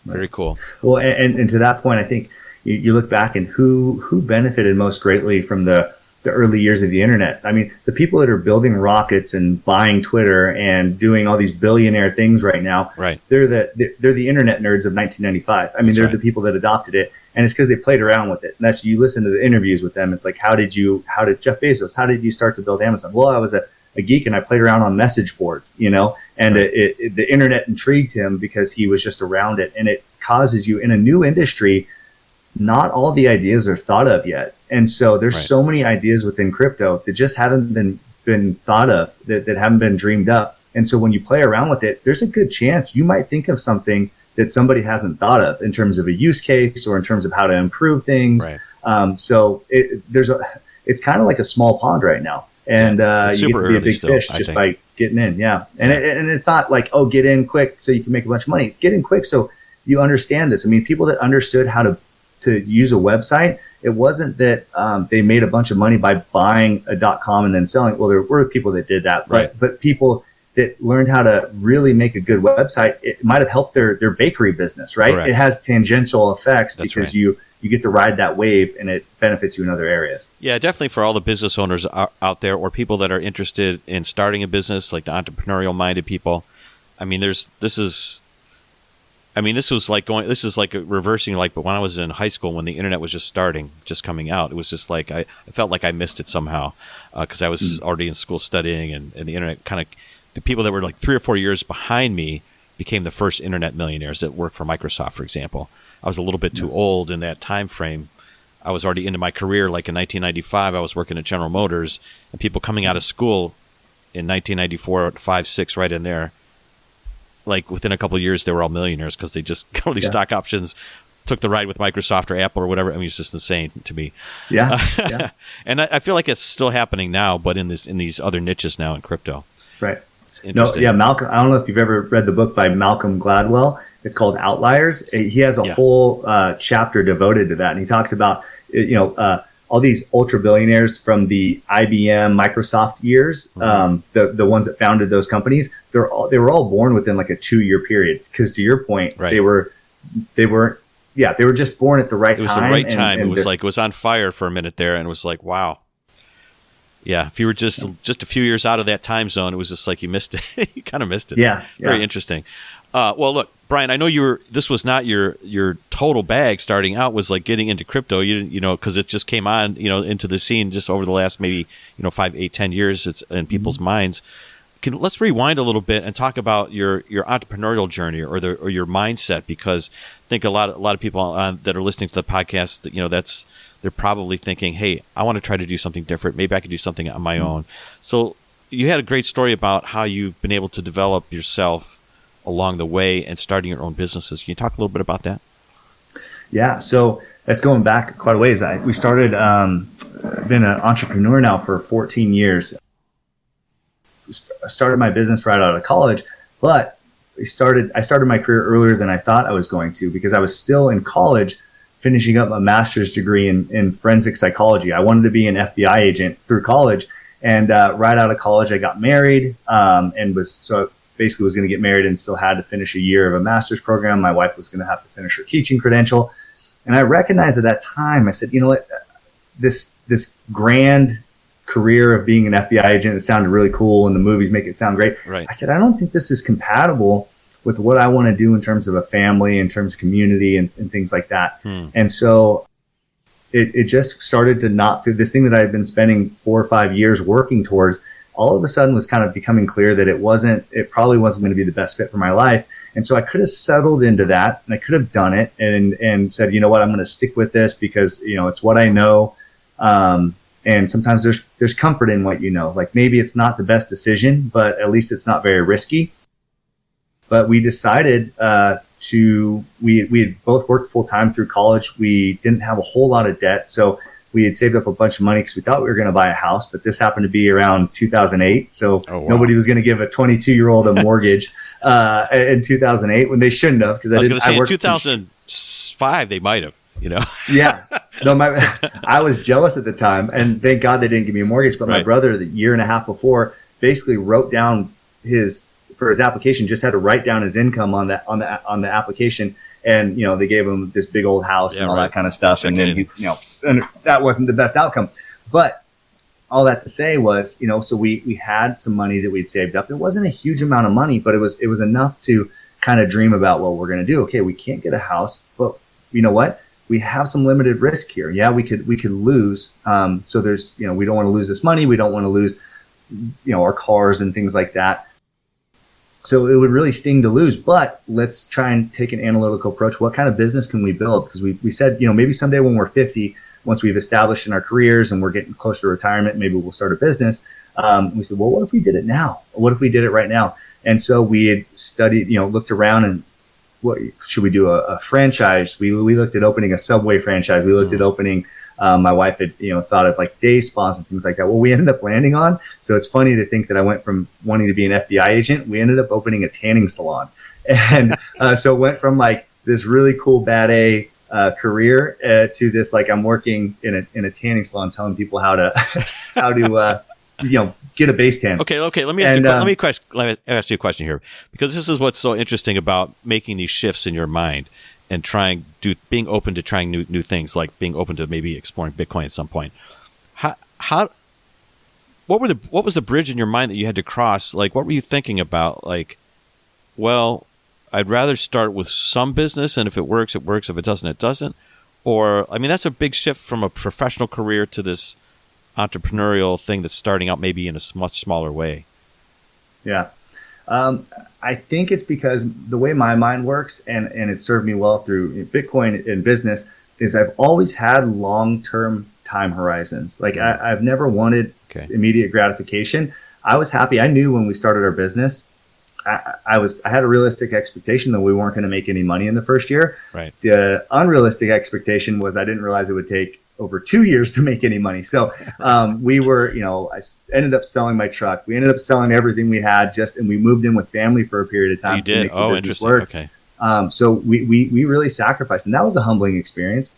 Very cool. Well, and to that point, I think you look back and who benefited most greatly from the early years of the internet. I mean, the people that are building rockets and buying Twitter and doing all these billionaire things right now, right? They're the internet nerds of 1995. I mean, they're the people that adopted it, and it's because they played around with it. And that's, you listen to the interviews with them. It's like, how did Jeff Bezos? How did you start to build Amazon? Well, I was a geek and I played around on message boards, and the internet intrigued him because he was just around it, and it causes you in a new industry. Not all the ideas are thought of yet. And so there's so many ideas within crypto that just haven't been thought of, that haven't been dreamed up. And so when you play around with it, there's a good chance you might think of something that somebody hasn't thought of in terms of a use case or in terms of how to improve things. Right. So it's kind of like a small pond right now. And you get to be a big fish just by getting in. Yeah. And it's not like, get in quick so you can make a bunch of money. Get in quick so you understand this. I mean, people that understood how to use a website, it wasn't that they made a bunch of money by buying a .com and then selling. Well, there were people that did that, but people that learned how to really make a good website, it might have helped their bakery business, right? Correct. It has tangential effects. That's because you get to ride that wave, and it benefits you in other areas. Yeah, definitely for all the business owners out there, or people that are interested in starting a business, like the entrepreneurial minded people. I mean, this is like reversing, but when I was in high school, when the internet was just coming out, it was just like, I felt like I missed it somehow, because I was already in school studying, and the internet the people that were like 3 or 4 years behind me became the first internet millionaires that worked for Microsoft, for example. I was a little bit too old in that time frame. I was already into my career. Like in 1995, I was working at General Motors, and people coming out of school in 1994, 5, 6, right in there, like within a couple of years, they were all millionaires because they just got all these stock options, took the ride with Microsoft or Apple or whatever. I mean, it's just insane to me. Yeah. And I feel like it's still happening now, but in these other niches now in crypto. Right. Malcolm. I don't know if you've ever read the book by Malcolm Gladwell. It's called Outliers. He has a whole chapter devoted to that, and he talks about all these ultra billionaires from the IBM, Microsoft years, the ones that founded those companies. They were all born within like a 2-year period. Because to your point, they were just born at the right time. It was the right time. And it was on fire for a minute there, and it was like, wow. Yeah, if you were just a few years out of that time zone, it was just like you missed it. You kind of missed it. Yeah. Very interesting. Well, look, Brian, I know this was not your total bag starting out, was like getting into crypto. You didn't, because it just came on, into the scene just over the last maybe, 5, 8, 10 years. It's in people's minds. Let's rewind a little bit and talk about your entrepreneurial journey or your mindset, because I think a lot of people that are listening to the podcast, that, they're probably thinking, hey, I want to try to do something different. Maybe I could do something on my own. So you had a great story about how you've been able to develop yourself along the way and starting your own businesses. Can you talk a little bit about that? Yeah. So that's going back quite a ways. We started, been an entrepreneur now for 14 years. I started my business right out of college, but I started my career earlier than I thought I was going to, because I was still in college finishing up a master's degree in forensic psychology. I wanted to be an FBI agent through college. And right out of college, I got married and was going to get married and still had to finish a year of a master's program. My wife was going to have to finish her teaching credential. And I recognized at that time, I said, you know what, this grand career of being an FBI agent, it sounded really cool and the movies make it sound great. Right. I said, I don't think this is compatible with what I want to do in terms of a family, in terms of community and things like that. And so it just started to not feel, this thing that I had been spending 4 or 5 years working towards, all of a sudden was kind of becoming clear that it probably wasn't going to be the best fit for my life. And so I could have settled into that, and I could have done it and said, you know what, I'm going to stick with this because, it's what I know. And sometimes there's comfort in what you know. Like maybe it's not the best decision, but at least it's not very risky. But we decided we had both worked full time through college. We didn't have a whole lot of debt. So we had saved up a bunch of money because we thought we were going to buy a house, but this happened to be around 2008. So nobody was going to give a 22-year-old a mortgage in 2008 when they shouldn't have. Because I was going to say in 2005 they might have. Yeah. No, I was jealous at the time, and thank God they didn't give me a mortgage. But my brother, the year and a half before, basically wrote down for his application, just had to write down his income on the application. And, they gave him this big old house and all that kind of stuff. And then, and that wasn't the best outcome. But all that to say was, so we had some money that we'd saved up. It wasn't a huge amount of money, but it was enough to kind of dream about what we're going to do. Okay, we can't get a house, but you know what? We have some limited risk here. Yeah, we could lose. So there's, we don't want to lose this money. We don't want to lose, our cars and things like that. So it would really sting to lose, but let's try and take an analytical approach. What kind of business can we build? Because we said, maybe someday when we're 50, once we've established in our careers and we're getting closer to retirement, maybe we'll start a business. We said, well, what if we did it now? What if we did it right now? And so we had studied, looked around and what should we do? A franchise? We looked at opening a Subway franchise. We looked at opening. My wife had thought of like day spas and things like that. Well, we ended up landing on. So it's funny to think that I went from wanting to be an FBI agent. We ended up opening a tanning salon, and so it went from like this really cool bad A career to this like I'm working in a tanning salon, telling people how to get a base tan. Okay. Let me ask you a question here, because this is what's so interesting about making these shifts in your mind and being open to trying new things, like being open to maybe exploring Bitcoin at some point. What was the bridge in your mind that you had to cross? Like, what were you thinking about? Like, well, I'd rather start with some business, and if it works, it works. If it doesn't, it doesn't. Or, I mean, that's a big shift from a professional career to this entrepreneurial thing that's starting out maybe in a much smaller way. Yeah. I think it's because the way my mind works, and it served me well through Bitcoin and business, is I've always had long-term time horizons. Like I've never wanted immediate gratification. I was happy. I knew when we started our business, I had a realistic expectation that we weren't going to make any money in the first year. Right. The unrealistic expectation was I didn't realize it would take over 2 years to make any money. So we were, I ended up selling my truck. We ended up selling everything we had and we moved in with family for a period of time. You did? Oh, interesting. Work. Okay. So we really sacrificed, and that was a humbling experience.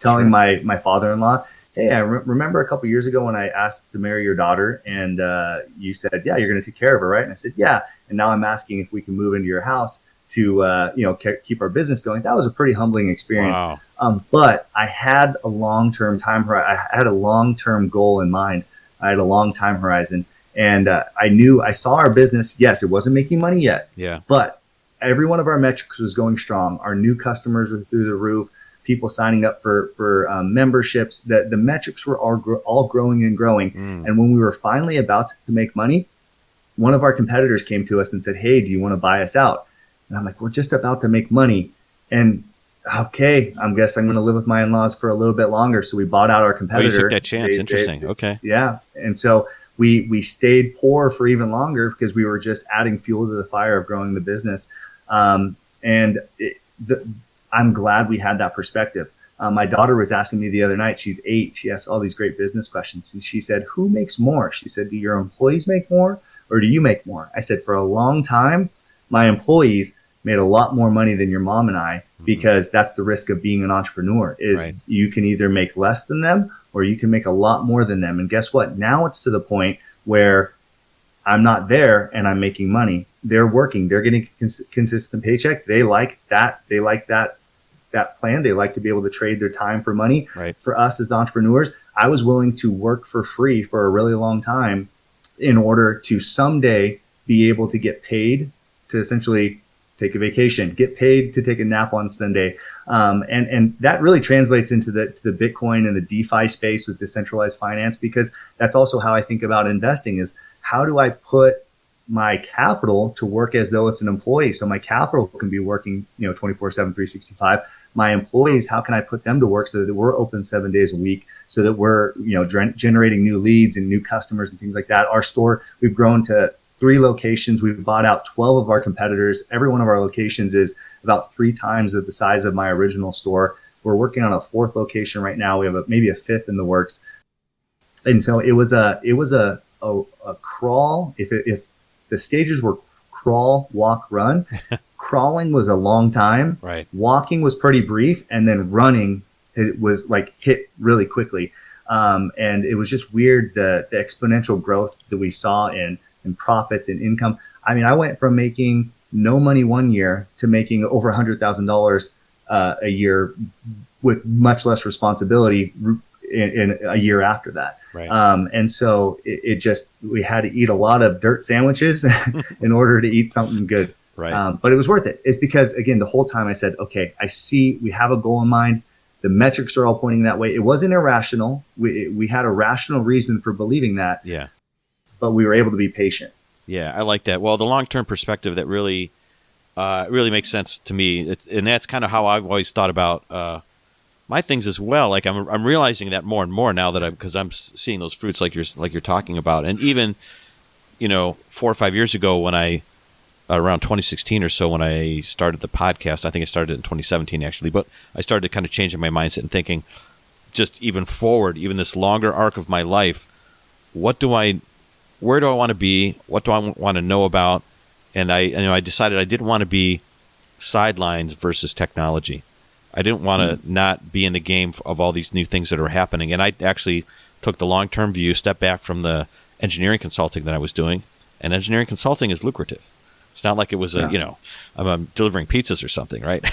Telling my father-in-law, hey, I remember a couple years ago when I asked to marry your daughter, and you said, yeah, you're going to take care of her, right? And I said, yeah. And now I'm asking if we can move into your house to keep our business going. That was a pretty humbling experience. Wow. But I had a long-term time horizon. I had a long-term goal in mind. I had a long time horizon, and I saw our business. Yes, it wasn't making money yet. Yeah. But every one of our metrics was going strong. Our new customers were through the roof. People signing up for memberships. The metrics were all growing and growing. And when we were finally about to make money, one of our competitors came to us and said, hey, do you want to buy us out? And I'm like, we're just about to make money. And okay, I guess I'm going to live with my in-laws for a little bit longer. So we bought out our competitor. Oh, you took that chance. Interesting. Okay. Yeah. And so we stayed poor for even longer because we were just adding fuel to the fire of growing the business. I'm glad we had that perspective. My daughter was asking me the other night, she's 8. She asked all these great business questions. And she said, who makes more? She said, do your employees make more or do you make more? I said, for a long time, my employees made a lot more money than your mom and I, because that's the risk of being an entrepreneur is you can either make less than them or you can make a lot more than them. And guess what? Now it's to the point where I'm not there and I'm making money. They're working. They're getting consistent paycheck. They like that. They like that plan. They like to be able to trade their time for money. Right. For us as the entrepreneurs, I was willing to work for free for a really long time in order to someday be able to get paid to essentially take a vacation, get paid to take a nap on Sunday. And that really translates into the Bitcoin and the DeFi space with decentralized finance, because that's also how I think about investing is how do I put my capital to work as though it's an employee? So my capital can be working, 24/7, 365. My employees, how can I put them to work so that we're open 7 days a week, so that we're, generating new leads and new customers and things like that. Our store, we've grown to 3 locations. We've bought out 12 of our competitors. Every one of our locations is about 3 times of the size of my original store. We're working on a 4th location right now. We have maybe a 5th in the works. And so it was a crawl. If the stages were crawl, walk, run, crawling was a long time. Right. Walking was pretty brief, and then running it was like hit really quickly. And it was just weird, the exponential growth that we saw in profits and income. I mean, I went from making no money one year to making over $100,000 a year with much less responsibility in a year after that. Right. And so it just, we had to eat a lot of dirt sandwiches in order to eat something good. Right. But it was worth it. It's because, again, the whole time I said, okay, I see we have a goal in mind. The metrics are all pointing that way. It wasn't irrational. We had a rational reason for believing that. Yeah. But we were able to be patient. Yeah, I like that. Well, the long-term perspective, that really makes sense to me. And that's kind of how I've always thought about my things as well. Like I'm realizing that more and more now that because I'm seeing those fruits like you're talking about. And even, 4 or 5 years ago when around 2016 or so, when I started the podcast, I think I started it in 2017 actually, but I started kind of changing my mindset and thinking just even forward, even this longer arc of my life, where do I want to be? What do I want to know about? And I decided I didn't want to be sidelines versus technology. I didn't want to not be in the game of all these new things that are happening. And I actually took the long-term view, stepped back from the engineering consulting that I was doing. And engineering consulting is lucrative. It's not like it was I'm delivering pizzas or something, right?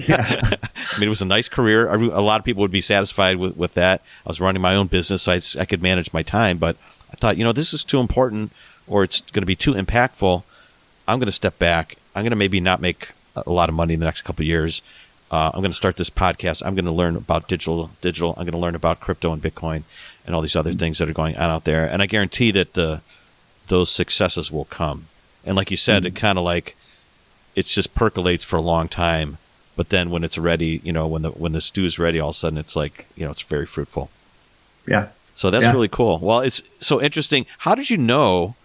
Yeah. I mean, it was a nice career. A lot of people would be satisfied with that. I was running my own business, so I could manage my time. But I thought, this is too important, or it's going to be too impactful. I'm going to step back. I'm going to maybe not make a lot of money in the next couple of years. I'm going to start this podcast. I'm going to learn about digital. I'm going to learn about crypto and Bitcoin and all these other things that are going on out there. And I guarantee that those successes will come. And like you said, it kind of like it just percolates for a long time. But then when it's ready, when the stew is ready, all of a sudden it's like, it's very fruitful. Yeah. So that's really cool. Well, it's so interesting. How did you know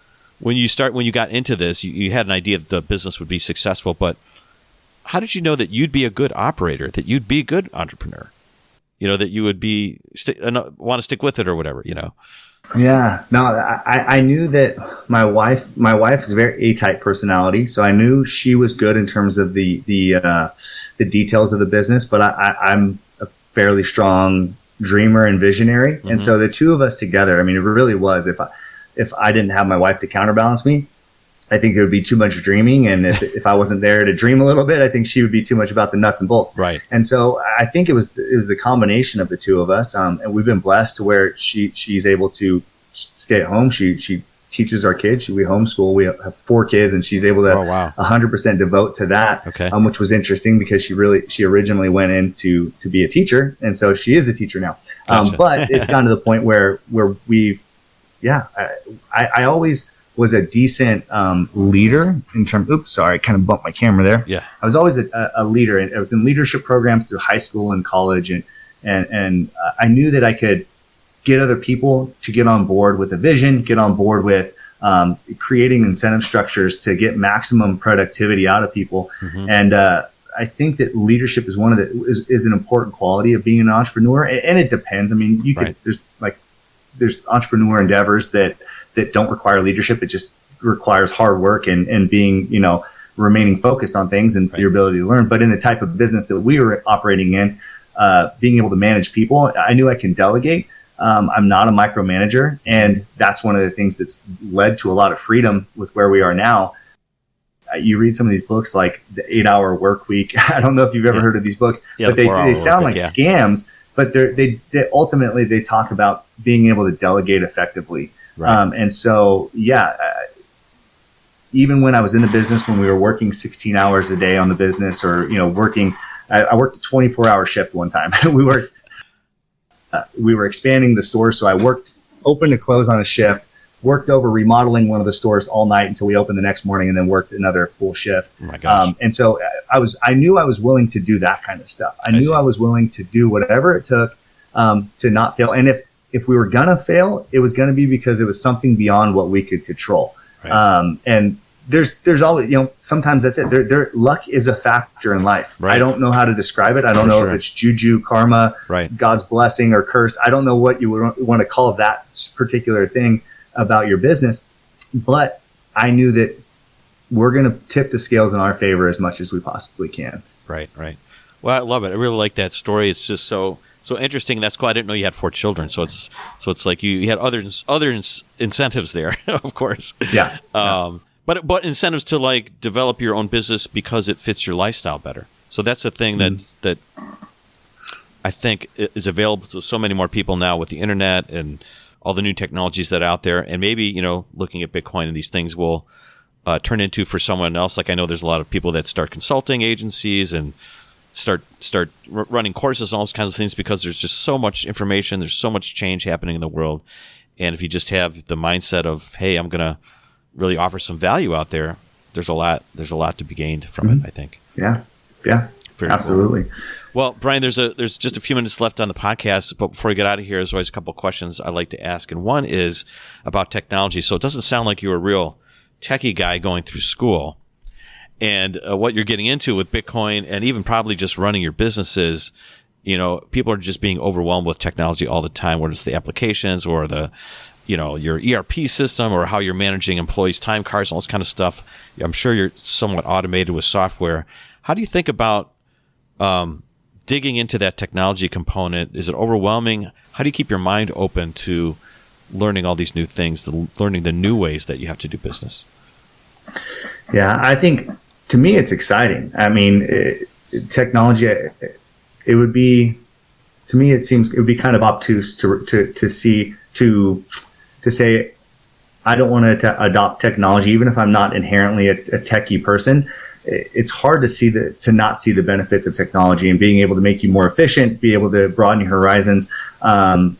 when you got into this, you had an idea that the business would be successful, but how did you know that you'd be a good operator, that you'd be a good entrepreneur? That you would be want to stick with it or whatever, Yeah, no, I knew that my wife is a very A-type personality, so I knew she was good in terms of the details of the business. But I'm a fairly strong dreamer and visionary, and so the two of us together, I mean, it really was. If I didn't have my wife to counterbalance me, I think there would be too much dreaming, and if I wasn't there to dream a little bit, I think she would be too much about the nuts and bolts. Right. And so I think it was the combination of the two of us, and we've been blessed to where she's able to stay at home. She teaches our kids. We homeschool. We have 4 kids, and she's able to 100% devote to that. Okay. Which was interesting because she originally went in to be a teacher, and so she is a teacher now. Gotcha. But it's gotten to the point where I always was a decent leader in terms. Oops, sorry, I kind of bumped my camera there. Yeah, I was always a leader, and I was in leadership programs through high school and college, and I knew that I could get other people to get on board with a vision, get on board with creating incentive structures to get maximum productivity out of people. And I think that leadership is is an important quality of being an entrepreneur, and it depends. I mean, there's entrepreneur endeavors that don't require leadership. It just requires hard work and being, remaining focused on things and your ability to learn. But in the type of business that we were operating in, being able to manage people, I knew I can delegate. I'm not a micromanager, and that's one of the things that's led to a lot of freedom with where we are now. You read some of these books like the 8-Hour Work Week. I don't know if you've ever heard of these books, but they sound like scams, but they ultimately they talk about being able to delegate effectively. Right. And so, even when I was in the business, when we were working 16 hours a day on the business, or working, I worked a 24-hour shift one time. We were expanding the store, so I worked open to close on a shift, worked over remodeling one of the stores all night until we opened the next morning, and then worked another full shift. Oh my gosh. And so I knew I was willing to do that kind of stuff. I knew I was willing to do whatever it took to not fail. And if we were gonna fail, it was gonna be because it was something beyond what we could control. Right. And there's always, sometimes that's it. Luck is a factor in life. Right. I don't know how to describe it. I don't know if it's juju, karma, God's blessing, or curse. I don't know what you would want to call that particular thing about your business, but I knew that we're going to tip the scales in our favor as much as we possibly can. Right. Well, I love it. I really like that story. It's just so interesting. That's cool. I didn't know you had 4 children. So it's like you had other incentives there, of course. Yeah. But incentives to like develop your own business because it fits your lifestyle better. So that's a thing that I think is available to so many more people now with the internet and all the new technologies that are out there. And maybe, looking at Bitcoin and these things will turn into for someone else. Like I know there's a lot of people that start consulting agencies and start running courses and all those kinds of things because there's just so much information. There's so much change happening in the world. And if you just have the mindset of, hey, I'm going to really offer some value out there, there's a lot to be gained from it, I think. Yeah. Very absolutely. Cool. Well, Brian, there's just a few minutes left on the podcast, but before we get out of here, there's always a couple of questions I like to ask. And one is about technology. So it doesn't sound like you're a real techie guy going through school. And what you're getting into with Bitcoin and even probably just running your businesses, people are just being overwhelmed with technology all the time, whether it's the applications or the, your ERP system or how you're managing employees' time cards, all this kind of stuff. I'm sure you're somewhat automated with software. How do you think about digging into that technology component? Is it overwhelming? How do you keep your mind open to learning all these new things, learning the new ways that you have to do business? Yeah, I think to me it's exciting. I mean, technology. It would be, to me, it would be kind of obtuse to say I don't want to adopt technology, even if I'm not inherently a techie person. It's hard to not see the benefits of technology and being able to make you more efficient, be able to broaden your horizons. I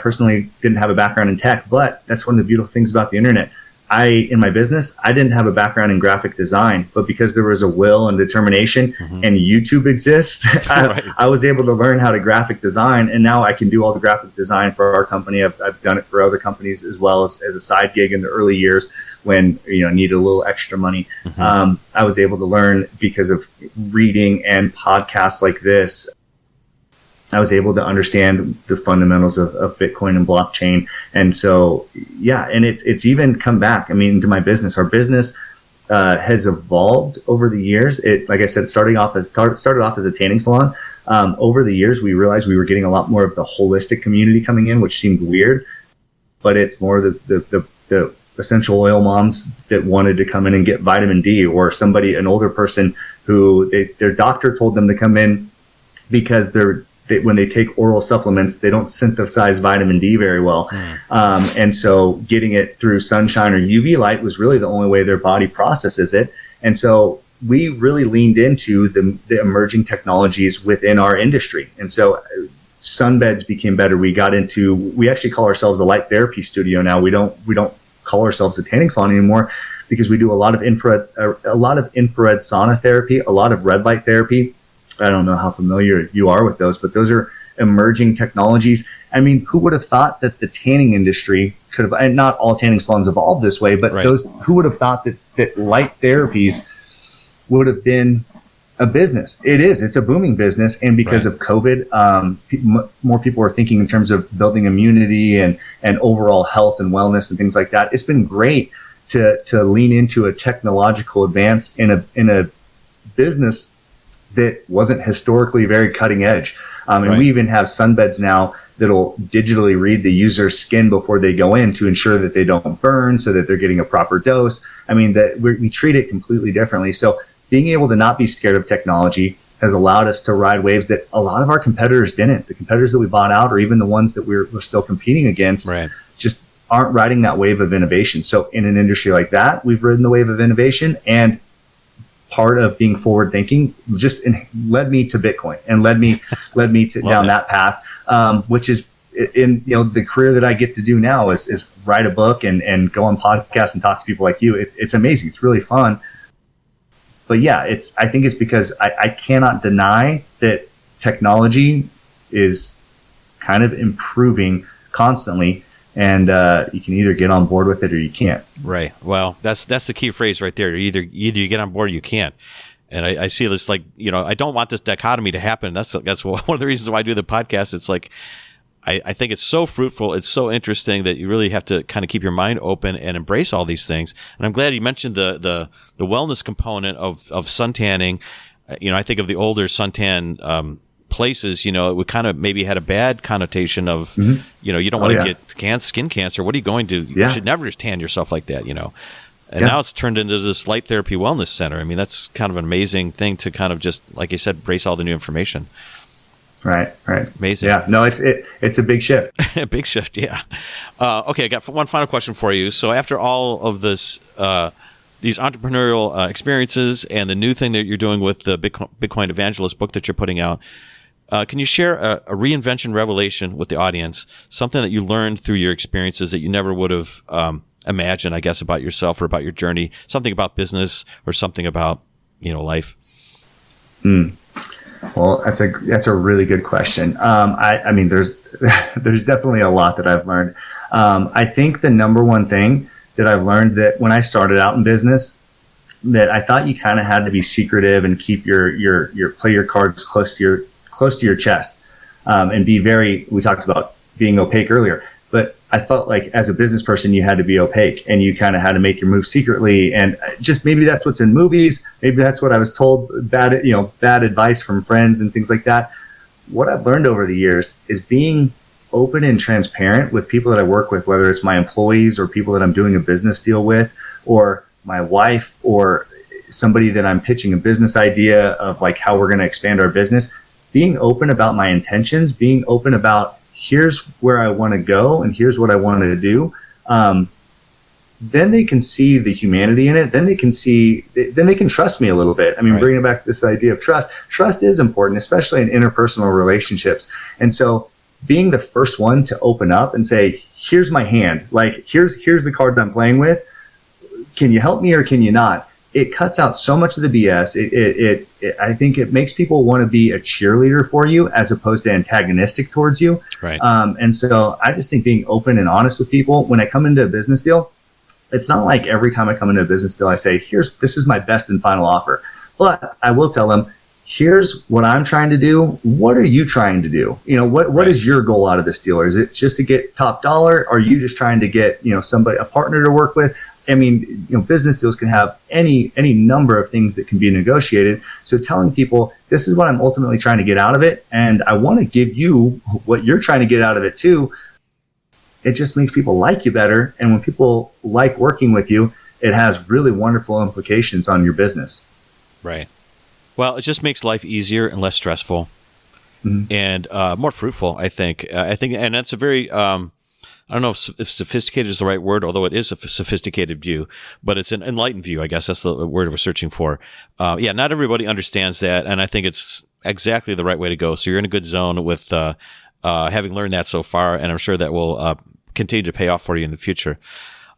personally didn't have a background in tech, but that's one of the beautiful things about the internet. In my business, I didn't have a background in graphic design, but because there was a will and determination and YouTube exists, I was able to learn how to graphic design. And now I can do all the graphic design for our company. I've done it for other companies as well as a side gig in the early years when, needed a little extra money. I was able to learn because of reading and podcasts like this. I was able to understand the fundamentals of Bitcoin and blockchain. And so, and it's even come back. I mean, to my business, our business has evolved over the years. Like I said, started off as a tanning salon. Over the years, we realized we were getting a lot more of the holistic community coming in, which seemed weird, but it's more the essential oil moms that wanted to come in and get vitamin D, or an older person who their doctor told them to come in because when they take oral supplements, they don't synthesize vitamin D very well. And so getting it through sunshine or UV light was really the only way their body processes it. And so we really leaned into the emerging technologies within our industry. And so sunbeds became better. We actually call ourselves a light therapy studio now. We don't call ourselves a tanning salon anymore because we do a lot of infrared sauna therapy, a lot of red light therapy. I don't know how familiar you are with those, but those are emerging technologies. I mean, who would have thought that the tanning industry could have, and not all tanning salons evolved this way, but who would have thought that light therapies would have been a business? It's a booming business. And because of COVID, more people are thinking in terms of building immunity and overall health and wellness and things like that. It's been great to lean into a technological advance in a business that wasn't historically very cutting edge. And we even have sunbeds now that'll digitally read the user's skin before they go in to ensure that they don't burn, so that they're getting a proper dose. I mean, we treat it completely differently. So being able to not be scared of technology has allowed us to ride waves that a lot of our competitors didn't. The competitors that we bought out, or even the ones that we're still competing against, just aren't riding that wave of innovation. So in an industry like that, we've ridden the wave of innovation, and part of being forward thinking just led me to Bitcoin and led me down that path, which is in the career that I get to do now is write a book and go on podcasts and talk to people like you. It's amazing. It's really fun. But I think it's because I cannot deny that technology is kind of improving constantly. And you can either get on board with it or you can't. Right. Well, that's the key phrase right there. Either you get on board or you can't. And I see this I don't want this dichotomy to happen. That's one of the reasons why I do the podcast. It's like I think it's so fruitful. It's so interesting that you really have to kind of keep your mind open and embrace all these things. And I'm glad you mentioned the wellness component of sun tanning. I think of the older suntan places, it would kind of maybe had a bad connotation of, you don't want to get skin cancer. What are you going to? You should never tan yourself like that, And now it's turned into this light therapy wellness center. I mean, that's kind of an amazing thing to kind of just, like you said, brace all the new information. Right. Amazing. Yeah, no, it's a big shift. A big shift, yeah. Okay, I got one final question for you. So after all of this, these entrepreneurial experiences and the new thing that you're doing with the Bitcoin Evangelist book that you're putting out, can you share a reinvention revelation with the audience, something that you learned through your experiences that you never would have imagined, I guess, about yourself or about your journey, something about business or something about, life? Well, that's a really good question. I mean, there's definitely a lot that I've learned. I think the number one thing that I've learned that when I started out in business, that I thought you kind of had to be secretive and keep your play your cards close to your chest, and be we talked about being opaque earlier, but I felt like as a business person, you had to be opaque and you kind of had to make your move secretly. And just maybe that's what's in movies. Maybe that's what I was told, bad advice from friends and things like that. What I've learned over the years is being open and transparent with people that I work with, whether it's my employees or people that I'm doing a business deal with, or my wife, or somebody that I'm pitching a business idea of like how we're going to expand our business. Being open about my intentions, being open about here's where I want to go and here's what I want to do. Then they can see the humanity in it. Then they can trust me a little bit. I mean, bringing back this idea of trust. Trust is important, especially in interpersonal relationships. And so being the first one to open up and say, here's my hand, like here's the cards I'm playing with. Can you help me or can you not? It cuts out so much of the BS. I think it makes people want to be a cheerleader for you as opposed to antagonistic towards you. Right. And so I just think being open and honest with people when I come into a business deal, it's not like every time I come into a business deal, I say, this is my best and final offer. But I will tell them, here's what I'm trying to do. What are you trying to do? What is your goal out of this deal? Or is it just to get top dollar? Are you just trying to get, a partner to work with? I mean, business deals can have any number of things that can be negotiated. So telling people, this is what I'm ultimately trying to get out of it, and I want to give you what you're trying to get out of it too, it just makes people like you better. And when people like working with you, it has really wonderful implications on your business. Right. Well, it just makes life easier and less stressful, and more fruitful, I think. And that's a very... I don't know if sophisticated is the right word, although it is a sophisticated view, but it's an enlightened view. I guess that's the word we're searching for. Not everybody understands that, and I think it's exactly the right way to go. So you're in a good zone with having learned that so far, and I'm sure that will continue to pay off for you in the future.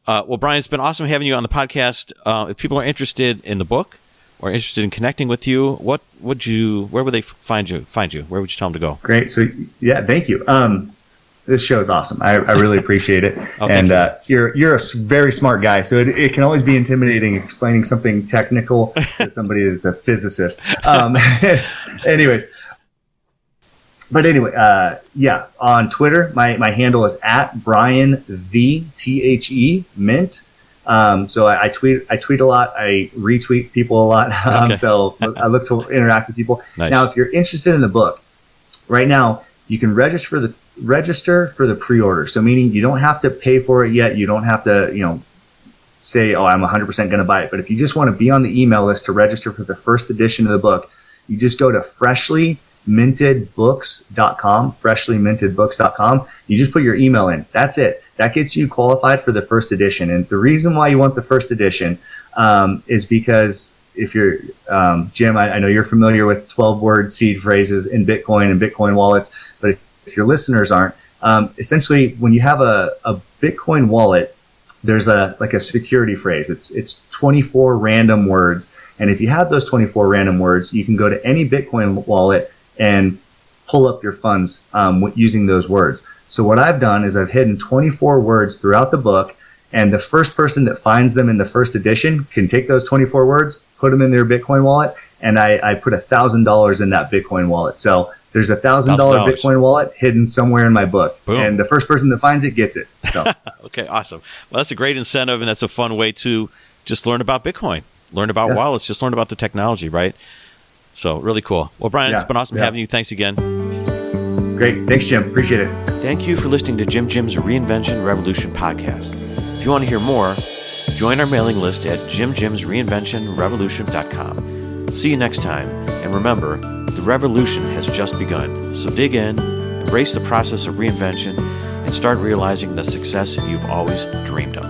Well, Brian, it's been awesome having you on the podcast. If people are interested in the book or interested in connecting with you, where would they find you? Where would you tell them to go? Great. So, thank you. This show is awesome. I really appreciate it. And you're a very smart guy, so it can always be intimidating explaining something technical to somebody that's a physicist. Anyway, on Twitter, my handle is @BrianTheMint. So I tweet a lot. I retweet people a lot. So I look to interact with people. Nice. Now, if you're interested in the book, right now you can register for the pre-order. So meaning you don't have to pay for it yet. You don't have to, say, oh, I'm 100% going to buy it. But if you just want to be on the email list to register for the first edition of the book, you just go to freshlymintedbooks.com. You just put your email in. That's it. That gets you qualified for the first edition. And the reason why you want the first edition is because if you're, Jim, I know you're familiar with 12-word seed phrases in Bitcoin and Bitcoin wallets, but if your listeners aren't, essentially when you have a Bitcoin wallet, there's a security phrase. It's 24 random words. And if you have those 24 random words, you can go to any Bitcoin wallet and pull up your funds using those words. So what I've done is I've hidden 24 words throughout the book, and the first person that finds them in the first edition can take those 24 words, put them in their Bitcoin wallet, and I put $1,000 in that Bitcoin wallet. So there's $1,000 Bitcoin wallet hidden somewhere in my book. Boom. And the first person that finds it gets it. So Okay, awesome. Well, that's a great incentive, and that's a fun way to just learn about Bitcoin, learn about wallets, just learn about the technology, right? So really cool. Well, Brian, it's been awesome having you. Thanks again. Great. Thanks, Jim. Appreciate it. Thank you for listening to Jim's Reinvention Revolution podcast. If you want to hear more, join our mailing list at JimJim'sReinventionRevolution.com. See you next time. And remember, the revolution has just begun. So dig in, embrace the process of reinvention, and start realizing the success you've always dreamed of.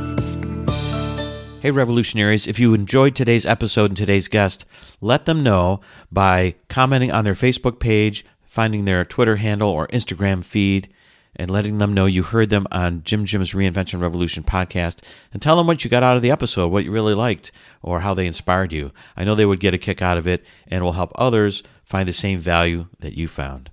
Hey, revolutionaries, if you enjoyed today's episode and today's guest, let them know by commenting on their Facebook page, finding their Twitter handle or Instagram feed, and letting them know you heard them on Jim's Reinvention Revolution podcast, and tell them what you got out of the episode, what you really liked, or how they inspired you. I know they would get a kick out of it, and will help others find the same value that you found.